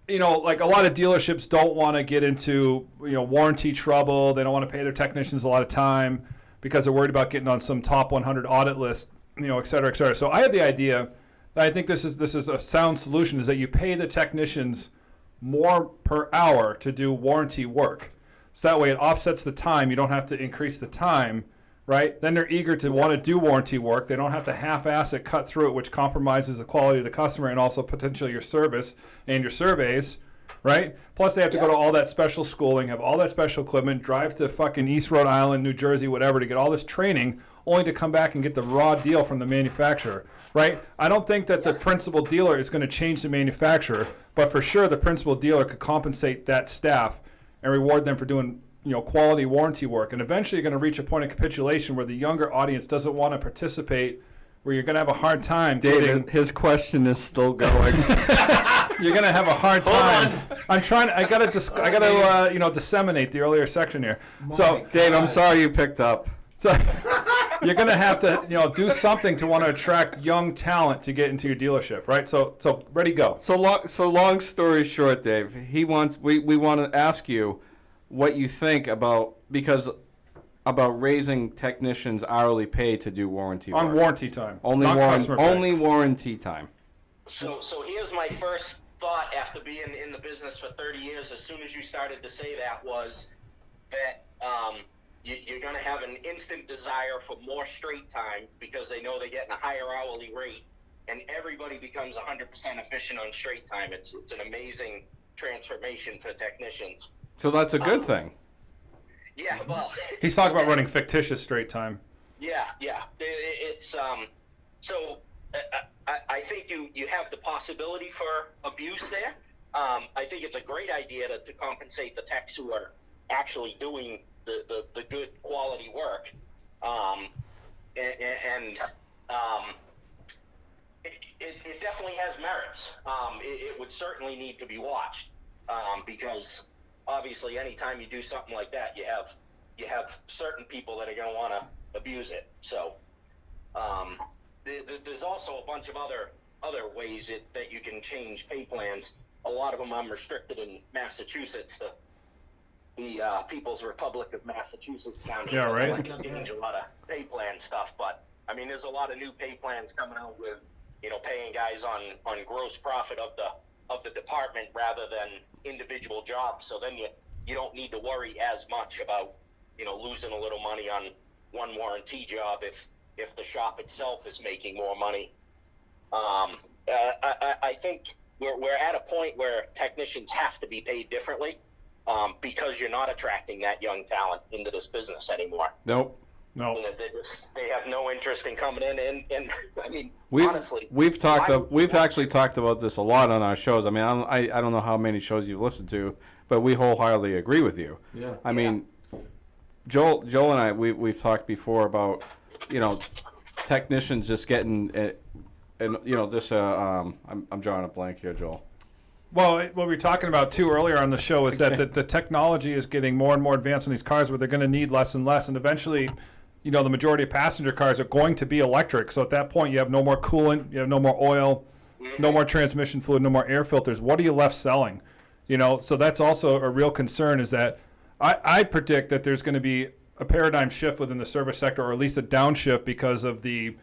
Like a lot of dealerships don't want to get into, warranty trouble. They don't want to pay their technicians a lot of time because they're worried about getting on some top 100 audit list, et cetera, et cetera. So I have the idea that I think this is a sound solution, is that you pay the technicians more per hour to do warranty work. So that way it offsets the time. You don't have to increase the time, right? Then they're eager to want to do warranty work. They don't have to half-ass it, cut through it, which compromises the quality of the customer and also potentially your service and your surveys, right? Plus they have to go to all that special schooling, have all that special equipment, drive to fucking East Rhode Island, New Jersey, whatever, to get all this training, only to come back and get the raw deal from the manufacturer, right? I don't think that the principal dealer is going to change the manufacturer, but for sure the principal dealer could compensate that staff and reward them for doing quality warranty work. And eventually you're going to reach a point of capitulation where the younger audience doesn't want to participate, where you're going to have a hard time. David, his question is still going. You're going to have a hard time. I got to disseminate the earlier section here. So, Dave, I'm sorry you picked up. So you're going to have to, do something to want to attract young talent to get into your dealership, right? So ready, go. So long story short, Dave, we want to ask you what you think about raising technicians' hourly pay to do warranty work. On warranty time. Only warranty time. So here's my first thought after being in the business for 30 years. As soon as you started to say that, was that you're going to have an instant desire for more straight time because they know they're getting a higher hourly rate, and everybody becomes 100% efficient on straight time. It's an amazing transformation for technicians. So that's a good thing. Yeah, well. He's talking about running fictitious straight time. Yeah. It's so I think you have the possibility for abuse there. I think it's a great idea to compensate the techs who are actually doing the good quality work. It definitely has merits. It would certainly need to be watched because obviously anytime you do something like that, you have certain people that are going to want to abuse it. So there's also a bunch of other ways that you can change pay plans. A lot of them I'm restricted in Massachusetts. The People's Republic of Massachusetts down here. Yeah, right. Like, a lot of pay plan stuff, but I mean, there's a lot of new pay plans coming out with paying guys on gross profit of the department rather than individual jobs. So then you don't need to worry as much about losing a little money on one warranty job if the shop itself is making more money. I think we're at a point where technicians have to be paid differently because you're not attracting that young talent into this business anymore. Nope. No. They have no interest in coming in, and I mean, honestly, we've actually talked about this a lot on our shows. I mean, I don't know how many shows you've listened to, but we wholeheartedly agree with you. Yeah. I mean, Joel and I we've talked before about technicians just getting I'm drawing a blank here, Joel. Well, what we were talking about too earlier on the show is that the technology is getting more and more advanced in these cars, where they're going to need less and less, and eventually you know, the majority of passenger cars are going to be electric. So at that point, you have no more coolant, you have no more oil, no more transmission fluid, no more air filters. What are you left selling? You know, so that's also a real concern, is that I predict that there's going to be a paradigm shift within the service sector, or at least a downshift, because of the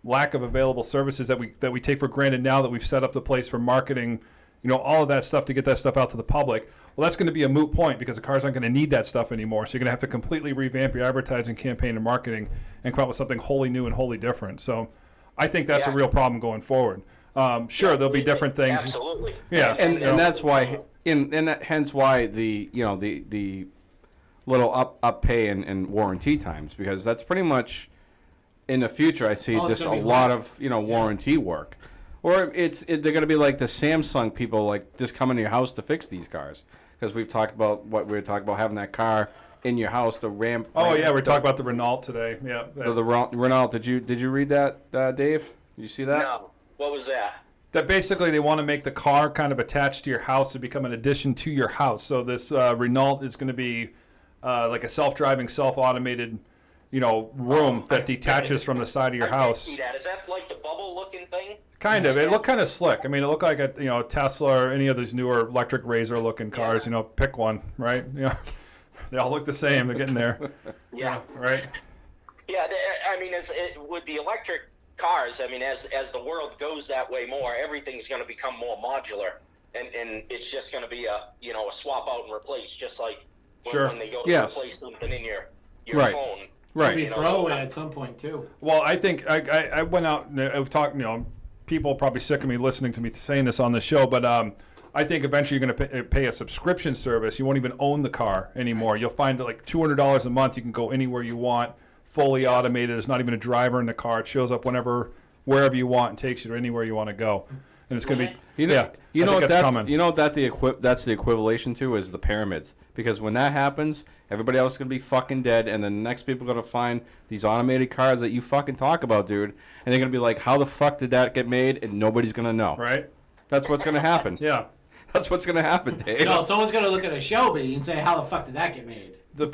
lack of available services that we take for granted now that we've set up the place for marketing, you know, all of that stuff to get that stuff out to the public. Well, that's going to be a moot point, because the cars aren't going to need that stuff anymore. So you're going to have to completely revamp your advertising campaign and marketing and come up with something wholly new and wholly different. So I think that's a real problem going forward. Sure, there'll be different things. Absolutely. Yeah, And that's why, hence why the little up pay and warranty times, because that's pretty much in the future. I see just a lot of warranty work, or they're going to be like the Samsung people, like just coming to your house to fix these cars, because we've talked about what we were talking about, having that car in your house to ramp. Oh yeah, we're talking about the Renault today. Yeah, the Renault. Did you read that, Dave? Did you see that? No. What was that? That basically they want to make the car kind of attached to your house to become an addition to your house. So this Renault is going to be like a self-driving, self-automated, room that detaches from the side of your house. I see that. Is that like the bubble-looking thing? Kind of. It looked kind of slick. I mean, it looked like a Tesla or any of those newer electric Razor-looking cars. Yeah. Pick one, right? They all look the same. They're getting there. Yeah. Right. Yeah. I mean, with the electric cars, I mean, as the world goes that way more, everything's going to become more modular, and it's just going to be a swap out and replace, just like when they go to replace something in your phone. Right. Be throwaway at some point too. Well, I think I went out and I've talked. People are probably sick of me listening to me saying this on the show, but I think eventually you're going to pay a subscription service. You won't even own the car anymore. You'll find that like $200 a month, you can go anywhere you want. Fully automated. There's not even a driver in the car. It shows up wherever you want, and takes you to anywhere you want to go. And it's going to be that's the equivalation to is the pyramids, because when that happens, everybody else is going to be fucking dead, and the next people are going to find these automated cars that you fucking talk about, dude, and they're going to be like, how the fuck did that get made? And nobody's going to know. Right? That's what's going to happen. Yeah. That's what's going to happen, Dave. No, someone's going to look at a Shelby and say, how the fuck did that get made? The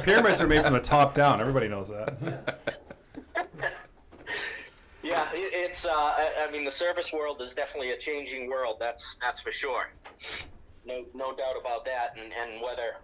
pyramids are made from the top down. Everybody knows that. Yeah, it's. I mean, the service world is definitely a changing world. That's for sure. No doubt about that. And whether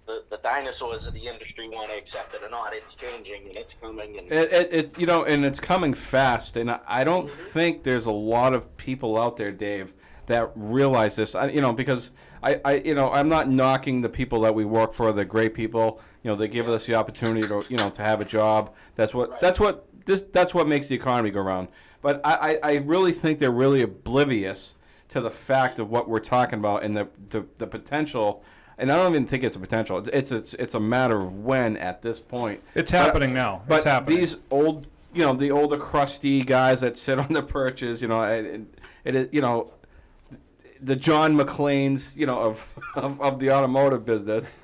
the dinosaurs of the industry want to accept it or not, it's changing and it's coming. And and it's coming fast. And I don't think there's a lot of people out there, Dave, that realize this. Because I'm not knocking the people that we work for. They're great people. They give us the opportunity to have a job. That's what makes the economy go round. But I really think they're really oblivious to the fact of what we're talking about and the potential. And I don't even think it's a potential. It's a matter of when at this point. It's happening now. But these old, the older crusty guys that sit on the perches, the John McClanes, of the automotive business,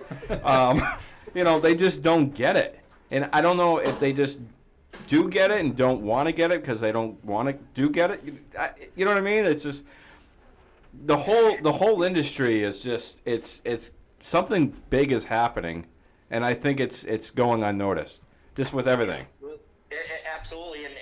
they just don't get it. And I don't know if they just do get it and don't want to get it because they don't want to get it. You know what I mean? It's just the whole industry is just it's something big is happening, and I think it's going unnoticed just with everything. Absolutely, and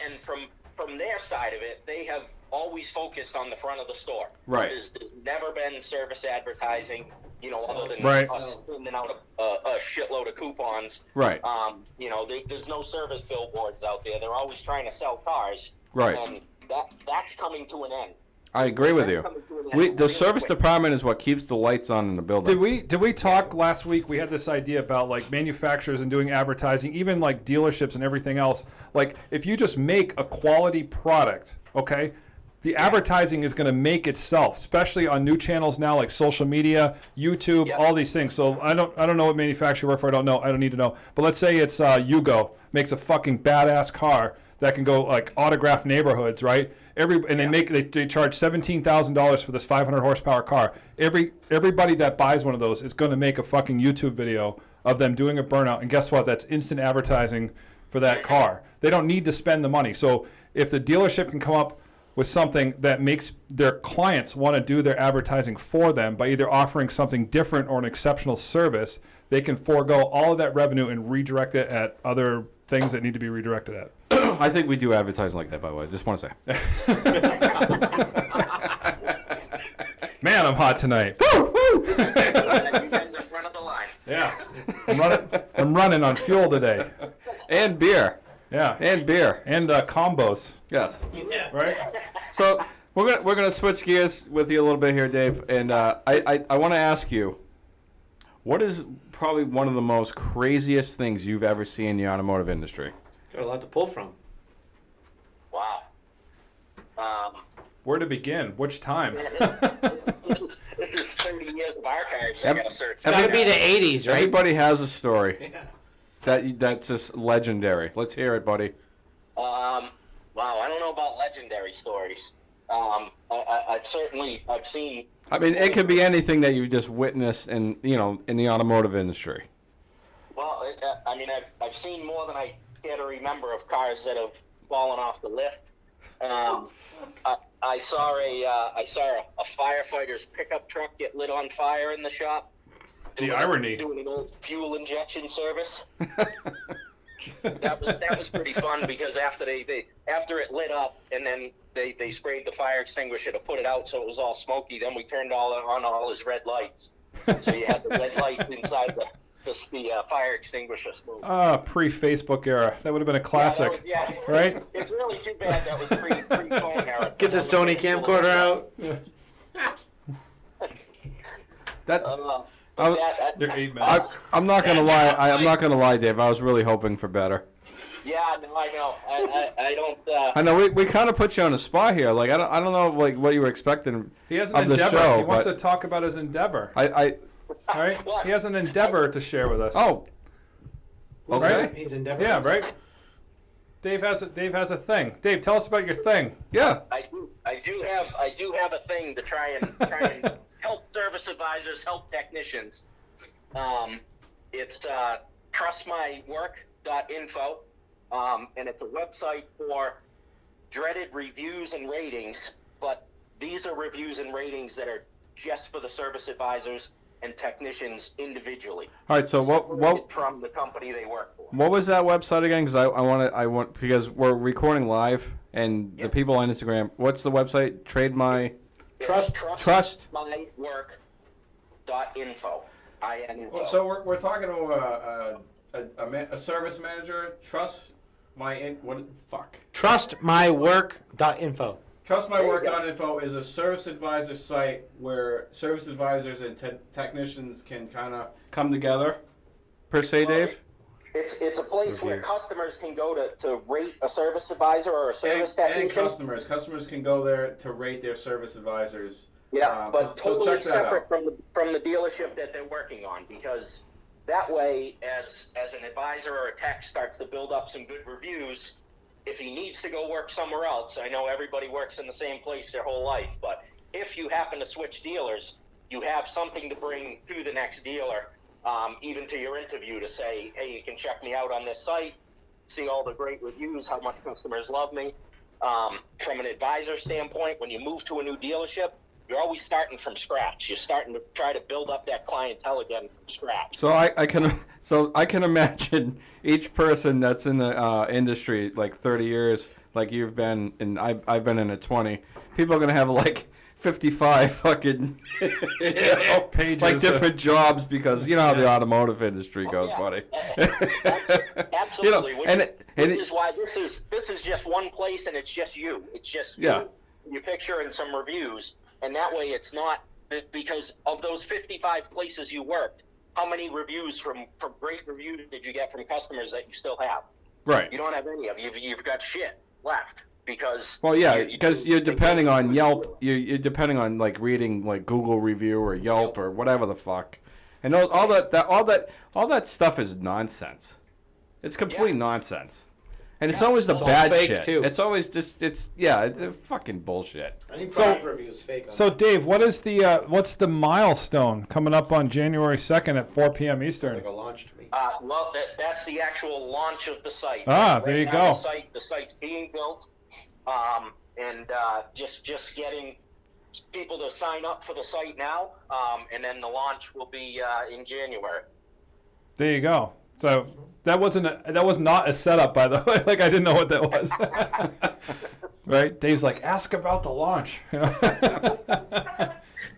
from their side of it, they have always focused on the front of the store. Right. There's never been service advertising, other than us sending out a shitload of coupons. Right. There's no service billboards out there. They're always trying to sell cars. Right. And that's coming to an end. I agree with you. The service department is what keeps the lights on in the building. Did we talk last week? We had this idea about like manufacturers and doing advertising, even like dealerships and everything else. Like if you just make a quality product, okay, the advertising is going to make itself, especially on new channels now like social media, YouTube, all these things. So I don't know what manufacturer you work for. I don't know. I don't need to know. But let's say it's Yugo makes a fucking badass car that can go like autograph neighborhoods, right? They charge $17,000 for this 500 horsepower car. Everybody that buys one of those is going to make a fucking YouTube video of them doing a burnout, and guess what? That's instant advertising for that car. They don't need to spend the money. So if the dealership can come up with something that makes their clients want to do their advertising for them by either offering something different or an exceptional service, they can forego all of that revenue and redirect it at other things that need to be redirected at. I think we do advertising like that, by the way. Just want to say. Man, I'm hot tonight. You guys are front of the line. Yeah. I'm running on fuel today. And beer. Yeah. And beer. And combos. Yes. Yeah. Right? So we're gonna switch gears with you a little bit here, Dave. And I want to ask you, what is probably one of the most craziest things you've ever seen in the automotive industry? Got a lot to pull from. Wow. Where to begin? Which time? This is 30 years of archives. I gotta search. It's got to be the 80s, right? Everybody has a story Yeah. that's just legendary. Let's hear it, buddy. Wow, I don't know about legendary stories. I've seen. I mean, it could be anything that you've just witnessed in the automotive industry. Well, I've seen more than I care to remember of cars that have fallen off the lift. I saw a firefighter's pickup truck get lit on fire in the shop. The irony. Doing an old fuel injection service. That was pretty fun because after after it lit up and then they sprayed the fire extinguisher to put it out so it was all smoky. Then we turned on all his red lights. So you had the red light inside the fire extinguisher smoke. Pre-Facebook era. That would have been a classic. Yeah, right? It's really too bad that was pre-phone era. Get the Sony camcorder out. They're 8 minutes. I'm not gonna lie. I'm not gonna lie, Dave. I was really hoping for better. Yeah, no, I know. I don't. I know we kind of put you on the spot here. Like I don't know like what you were expecting. He has an of the endeavor. show, He wants but to talk about his endeavor. I All right? He has an endeavor to share with us. oh okay. Right? He's endeavor. Yeah, right? Dave has a thing. Dave, tell us about your thing. Yeah. I do have a thing to try and help service advisors, help technicians. It's TrustMyWork.info, and it's a website for dreaded reviews and ratings. But these are reviews and ratings that are just for the service advisors and technicians individually. All right. So what from the company they work for? what was that website again? Because I want because we're recording live and the people on Instagram. What's the website? TrustMyWork.info. Well, so we're talking to a service manager. TrustMyWork.info. TrustMyWork.info is a service advisor site where service advisors and technicians can kind of come together, per se, Dave? It's a place where customers can go to rate a service advisor or a service technician. And customers can go there to rate their service advisors. Yeah, but so totally check that separate out. from the dealership that they're working on, because that way, as an advisor or a tech starts to build up some good reviews, if he needs to go work somewhere else, I know everybody works in the same place their whole life, but if you happen to switch dealers, you have something to bring to the next dealer, even to your interview, to say, hey, you can check me out on this site, see all the great reviews, how much customers love me. From an advisor standpoint, when you move to a new dealership, you're always starting from scratch. You're starting to try to build up that clientele again from scratch. So I can imagine each person that's in the industry like 30 years, like you've been, and I've been in it 20. People are gonna have like 55 fucking Pages. like different jobs because you know how the automotive industry goes, buddy. Absolutely. Which is why this is just one place and it's just you. It's just you, your picture and some reviews. And that way it's not, because of those 55 places you worked, how many reviews from great reviews did you get from customers that you still have? Right. You don't have any of. You've got shit left because. Well, yeah, because you're depending on Yelp. You're depending on like reading like Google review or Yelp or whatever the fuck, and all that stuff is nonsense. It's complete nonsense. And it's always the bad fake, shit. too. It's always just it's fucking bullshit. Any product review is fake. So, Dave, what's the milestone coming up on January 2nd at 4 p.m. Eastern? Like a launch to me. Well, that's the actual launch of the site. There you now, go. The site's being built. and just getting people to sign up for the site now, and then the launch will be in January. There you go. So that was not a setup, by the way. Like, I didn't know what that was. Right? Dave's like, ask about the launch.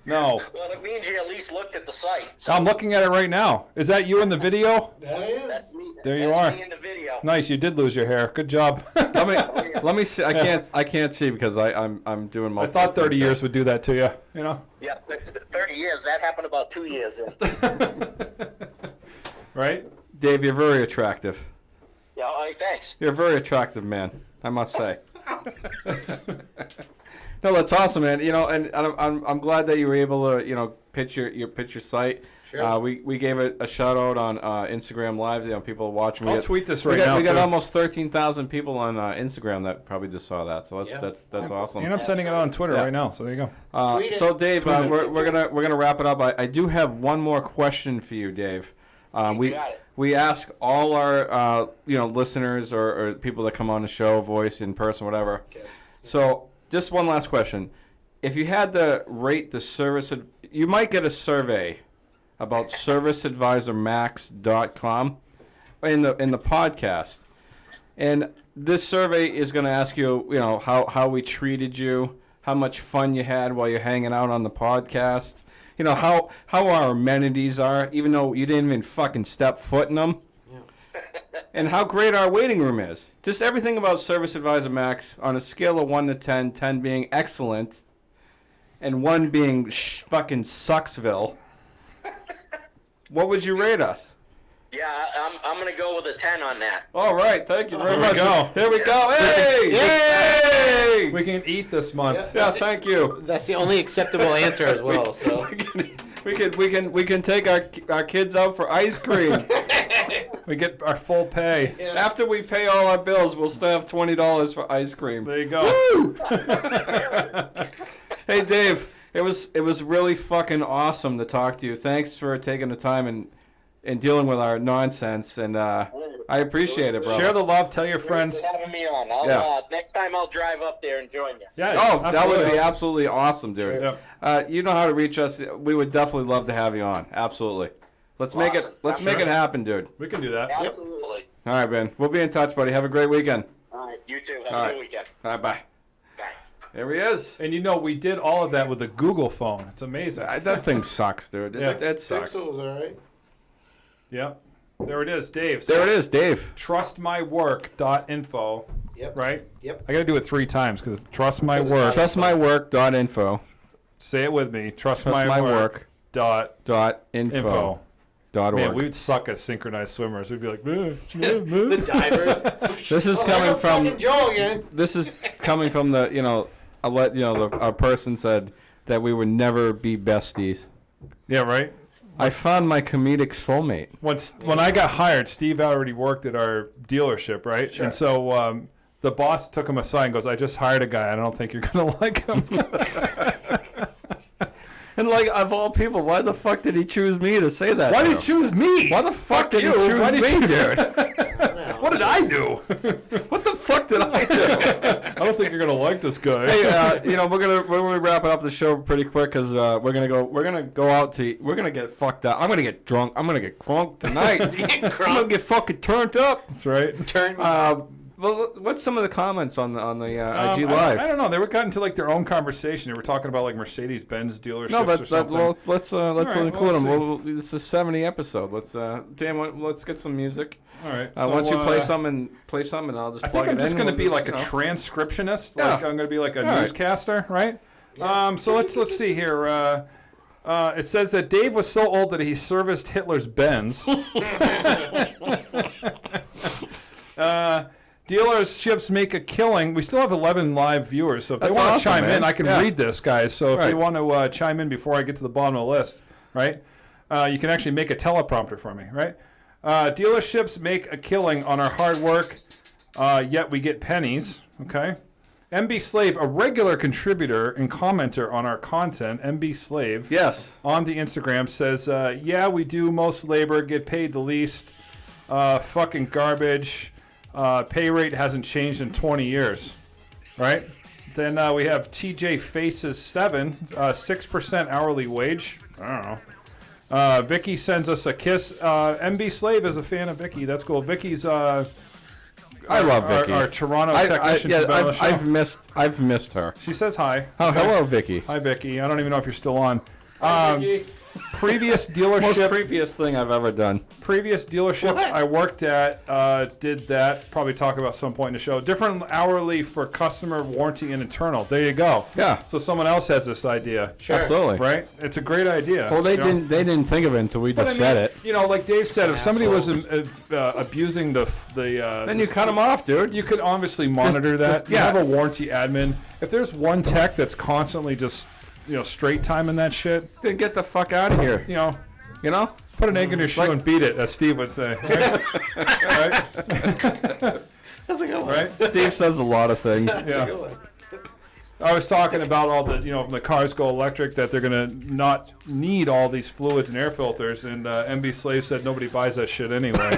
No. Well, it means you at least looked at the site. So I'm looking at it right now. Is that you in the video? That is. that's me. There you That's are. me in the video. Nice. You did lose your hair. Good job. Let me see. I can't see because I'm doing I multiple thought 30 things years would do that to you. You know? Yeah, 30 years. That happened about 2 years in. Right? Dave, you're very attractive. Yeah, all right, thanks. You're a very attractive man, I must say. No, that's awesome, man. You know, and I'm glad that you were able to, pitch your site. Sure. We gave it a shout out on Instagram Live. People watching. I'll tweet this right now. We got too. almost 13,000 people on Instagram that probably just saw that. So that's awesome. And I'm sending it on Twitter Yeah. right now. So there you go. Tweet it. So Dave, we're gonna wrap it up. I do have one more question for you, Dave. You got it. We ask all our listeners or people that come on the show, voice in person, whatever. Okay. So just one last question: if you had to rate the service, you might get a survey about ServiceAdvisorMax.com in the podcast, and this survey is going to ask you, how we treated you, how much fun you had while you're hanging out on the podcast. How our amenities are, even though you didn't even fucking step foot in them. Yeah. And how great our waiting room is. Just everything about Service Advisor Max on a scale of 1 to 10, 10 being excellent, and 1 being fucking Sucksville. What would you rate us? Yeah, I'm going to go with a 10 on that. All right, thank you very Here we much. go. Here we go. Hey! Yay! We can eat this month. Yeah, thank you. That's the only acceptable answer as well. So We can take our kids out for ice cream. We get our full pay. After we pay all our bills, we'll still have $20 for ice cream. There you go. Woo! Hey Dave, it was really fucking awesome to talk to you. Thanks for taking the time and dealing with our nonsense, and I appreciate it, bro. Share the love. Tell your Thanks friends. for having me on. Next time I'll drive up there and join you. Yeah. Oh, that would be absolutely. absolutely awesome, dude. Yep. You know how to reach us. We would definitely love to have you on. Absolutely. Let's make it. Let's make it happen, dude. We can do that. Absolutely. All right, Ben. We'll be in touch, buddy. Have a great weekend. All right, you too. Have All a right. good weekend. All right, bye. Bye. There he is. And we did all of that with a Google phone. It's amazing. That thing sucks, dude. It sucks. Pixels, all right. Yep. There it is, Dave. There it is, Dave. TrustMyWork.info. Yep. Right? Yep. I got to do it 3 times because TrustMyWork. TrustMyWork.info. Say it with me. TrustMyWork.info. .org. Man, we would suck as synchronized swimmers. We'd be like, The divers. This is coming from. Fucking Joel again. This is coming from the a person said that we would never be besties. yeah, right? I found my comedic soulmate. When I got hired, Steve already worked at our dealership, right? Sure. And so the boss took him aside and goes, I just hired a guy. I don't think you're going to like him. And like, of all people, why the fuck did he choose me to say that? Why to did you him? choose me? Why the fuck did he you. choose Why did me, you- dude? What did I do? What the fuck did I do? I don't think you're going to like this guy. Hey, we're gonna wrap it up the show pretty quick because we're gonna go out to get fucked up. I'm gonna get drunk. I'm gonna get crunk tonight. I'm gonna get fucking turned up. That's right. Turn. Well, what's some of the comments on the IG Live? I don't know. They were got into like their own conversation. They were talking about like Mercedes-Benz dealerships No, or something. let's right, include let's them. This is 70 episode. Let's let's get some music. All right. Why don't you play something, and I'll just I plug think I'm it just in. going to We'll be like a just, transcriptionist. Yeah. Like I'm going to be like a All right. newscaster, right? So let's see here. It says that Dave was so old that he serviced Hitler's Benz. Dealerships make a killing. We still have 11 live viewers, so if That's they want to awesome, chime man. in, I can Yeah. read this, guys. So if Right. you want to chime in before I get to the bottom of the list, right? You can actually make a teleprompter for me, right? Dealerships make a killing on our hard work, yet we get pennies, okay? MB Slave, a regular contributor and commenter on our content, MB Slave, Yes. on the Instagram says, yeah, we do most labor, get paid the least, fucking garbage, pay rate hasn't changed in 20 years. right? Then we have TJ Faces 7, 6% hourly wage. I don't know. Vicky sends us a kiss. MB Slave is a fan of Vicky. That's cool. Vicky's I love Vicky. Our Toronto technician. I've missed her. She says hi. Oh, hello, Vicky. Hi, Vicky. I don't even know if you're still on. Vicky. Previous dealership. Most creepiest thing I've ever done. Previous dealership I worked at did that. Probably talk about some point in the show. Different hourly for customer warranty and internal. There you go. Yeah. So someone else has this idea. Sure. Absolutely. Right? It's a great idea. Well, they you know? didn't think of it until we just said it. You know, like Dave said, if somebody was abusing the Then you cut them off, dude. you could obviously monitor that. just- You yeah. have a warranty admin. If there's one tech that's constantly just straight timing that shit, Then get the fuck out of here. You know? put an egg in your shoe and beat it, as Steve would say. Right? Right? That's a good one. Right? Steve says a lot of things. That's a good one. I was talking about all the, when the cars go electric, that they're going to not need all these fluids and air filters, and MB Slave said nobody buys that shit anyway.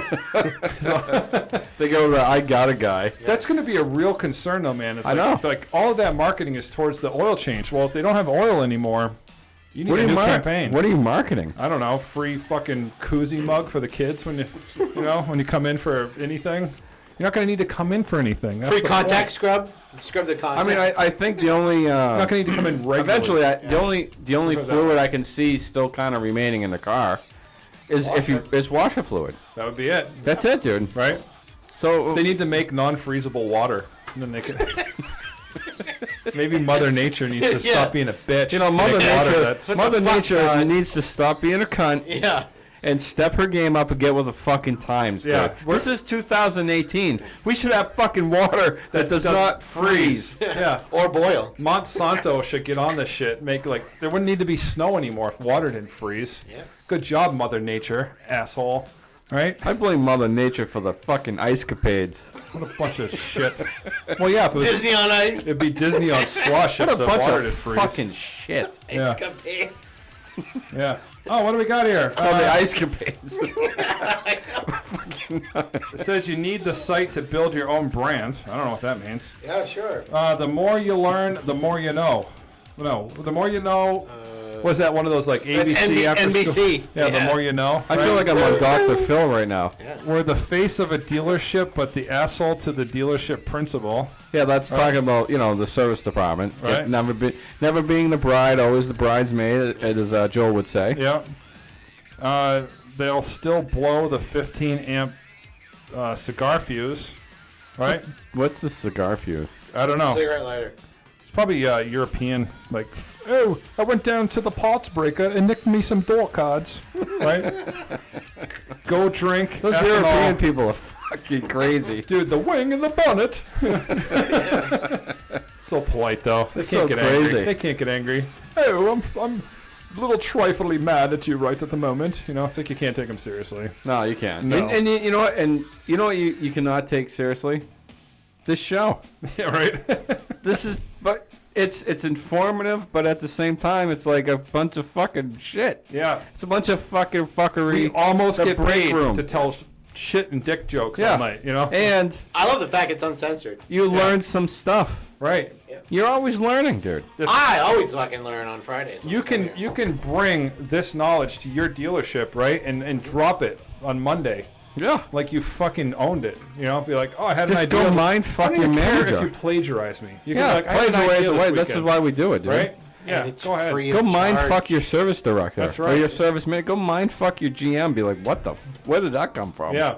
They go to I got a guy. That's going to be a real concern, though, man. It's I know. Like all of that marketing is towards the oil change. Well, if they don't have oil anymore, you need a new campaign. What are you marketing? I don't know, free fucking koozie mug for the kids when when you come in for anything. You're not going to need to come in for anything. That's Free the contact point. scrub. Scrub the contact. I mean, I think the only You're not going to need to come in regularly. eventually the only Put it that fluid way. I can see still kind of remaining in the car is is washer fluid. That would be it, That's it, dude. right? So They need to make non-freezable water, and then they can. Maybe Mother Nature needs to stop being a bitch. Mother Make water Nature, that's- Mother Nature needs to stop being a cunt yeah. and step her game up and get with the fucking times, dude. Yeah. This is 2018. We should have fucking water that does not freeze. Yeah. Or boil. Monsanto should get on this shit. Make there wouldn't need to be snow anymore if water didn't freeze. Yeah. Good job, Mother Nature, asshole. Right? I blame Mother Nature for the fucking ice capades. What a bunch of shit. Well, yeah, if it was, Disney on Ice. it'd be Disney on slush What if a the bunch water of did freeze. fucking shit. Yeah. Escapade. Yeah. Oh, what do we got here? Oh, the ice capades. It says you need the site to build your own brand. I don't know what that means. Yeah, sure. The more you learn, the more you know. No, the more you know. Was that one of those like ABC after NBC. school? Yeah, the more you know. I feel like I'm on Dr. Phil right now. We're the face of a dealership, but the asshole to the dealership principal. Yeah, that's talking about, the service department. Right. Never being the bride, always the bridesmaid, as Joel would say. Yeah. They'll still blow the 15 amp cigar fuse, right? What's the cigar fuse? I don't know. Cigarette lighter. It's probably European, like, oh, I went down to the parts breaker and nicked me some door cards, right? Go drink. Those ethanol. European people are fucking crazy. Dude, the wing and the bonnet. So polite, though. They It's can't so get angry. crazy. They can't get angry. Oh, I'm a little trifling mad at you right at the moment. It's like you can't take them seriously. No, you can't. No. And you know what? And you know what you cannot take seriously? This show. Yeah, right? But it's informative, but at the same time, it's like a bunch of fucking shit. Yeah. It's a bunch of fucking fuckery. We almost The get break paid room. to tell shit and dick jokes Yeah. all night, And I love the fact it's uncensored. you learn some stuff. Right. You're always learning, dude. I always fucking learn on Fridays. You can bring this knowledge to your dealership, right? And drop it on Monday. Yeah. Like you fucking owned it. Be like, oh, I had Just an idea. go mind fuck I don't your even care manager. if you plagiarize me. You Yeah, can be like, I had an plagiarize idea away. this This is weekend, why we do it, dude. right? Yeah, And it's go ahead. free Go of mind charge. fuck your service director. That's Or right. your service man. Go mind fuck your GM. Be like, what where did that come from? Yeah.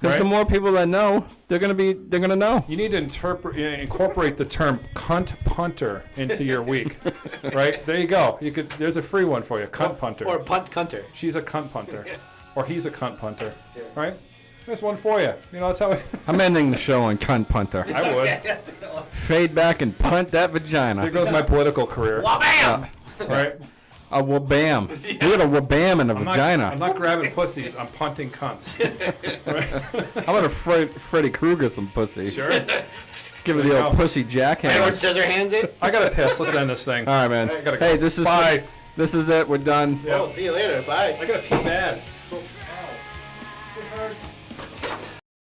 Because the Right? more people that know, they're gonna know. You need to incorporate the term cunt punter into your week, right? There you go. There's a free one for you, cunt punter. Or punt cunter. She's a cunt punter, or he's a cunt punter, right? There's one for you. That's how I'm ending the show on cunt punter. I would. Fade back and punt that There vagina. goes my political career, Wabam! right? A wabam. We got a wabam in a I'm vagina. not grabbing pussies. I'm punting cunts. I'm gonna Freddy Krueger some pussy. Sure. Give it the old pussy George jackhand. Scissorhands it. I gotta piss. Let's end this thing. All right, man. gotta go. Hey, this is Bye. This is it. We're done. Yeah. Oh, see you later. Bye. I gotta pee bad.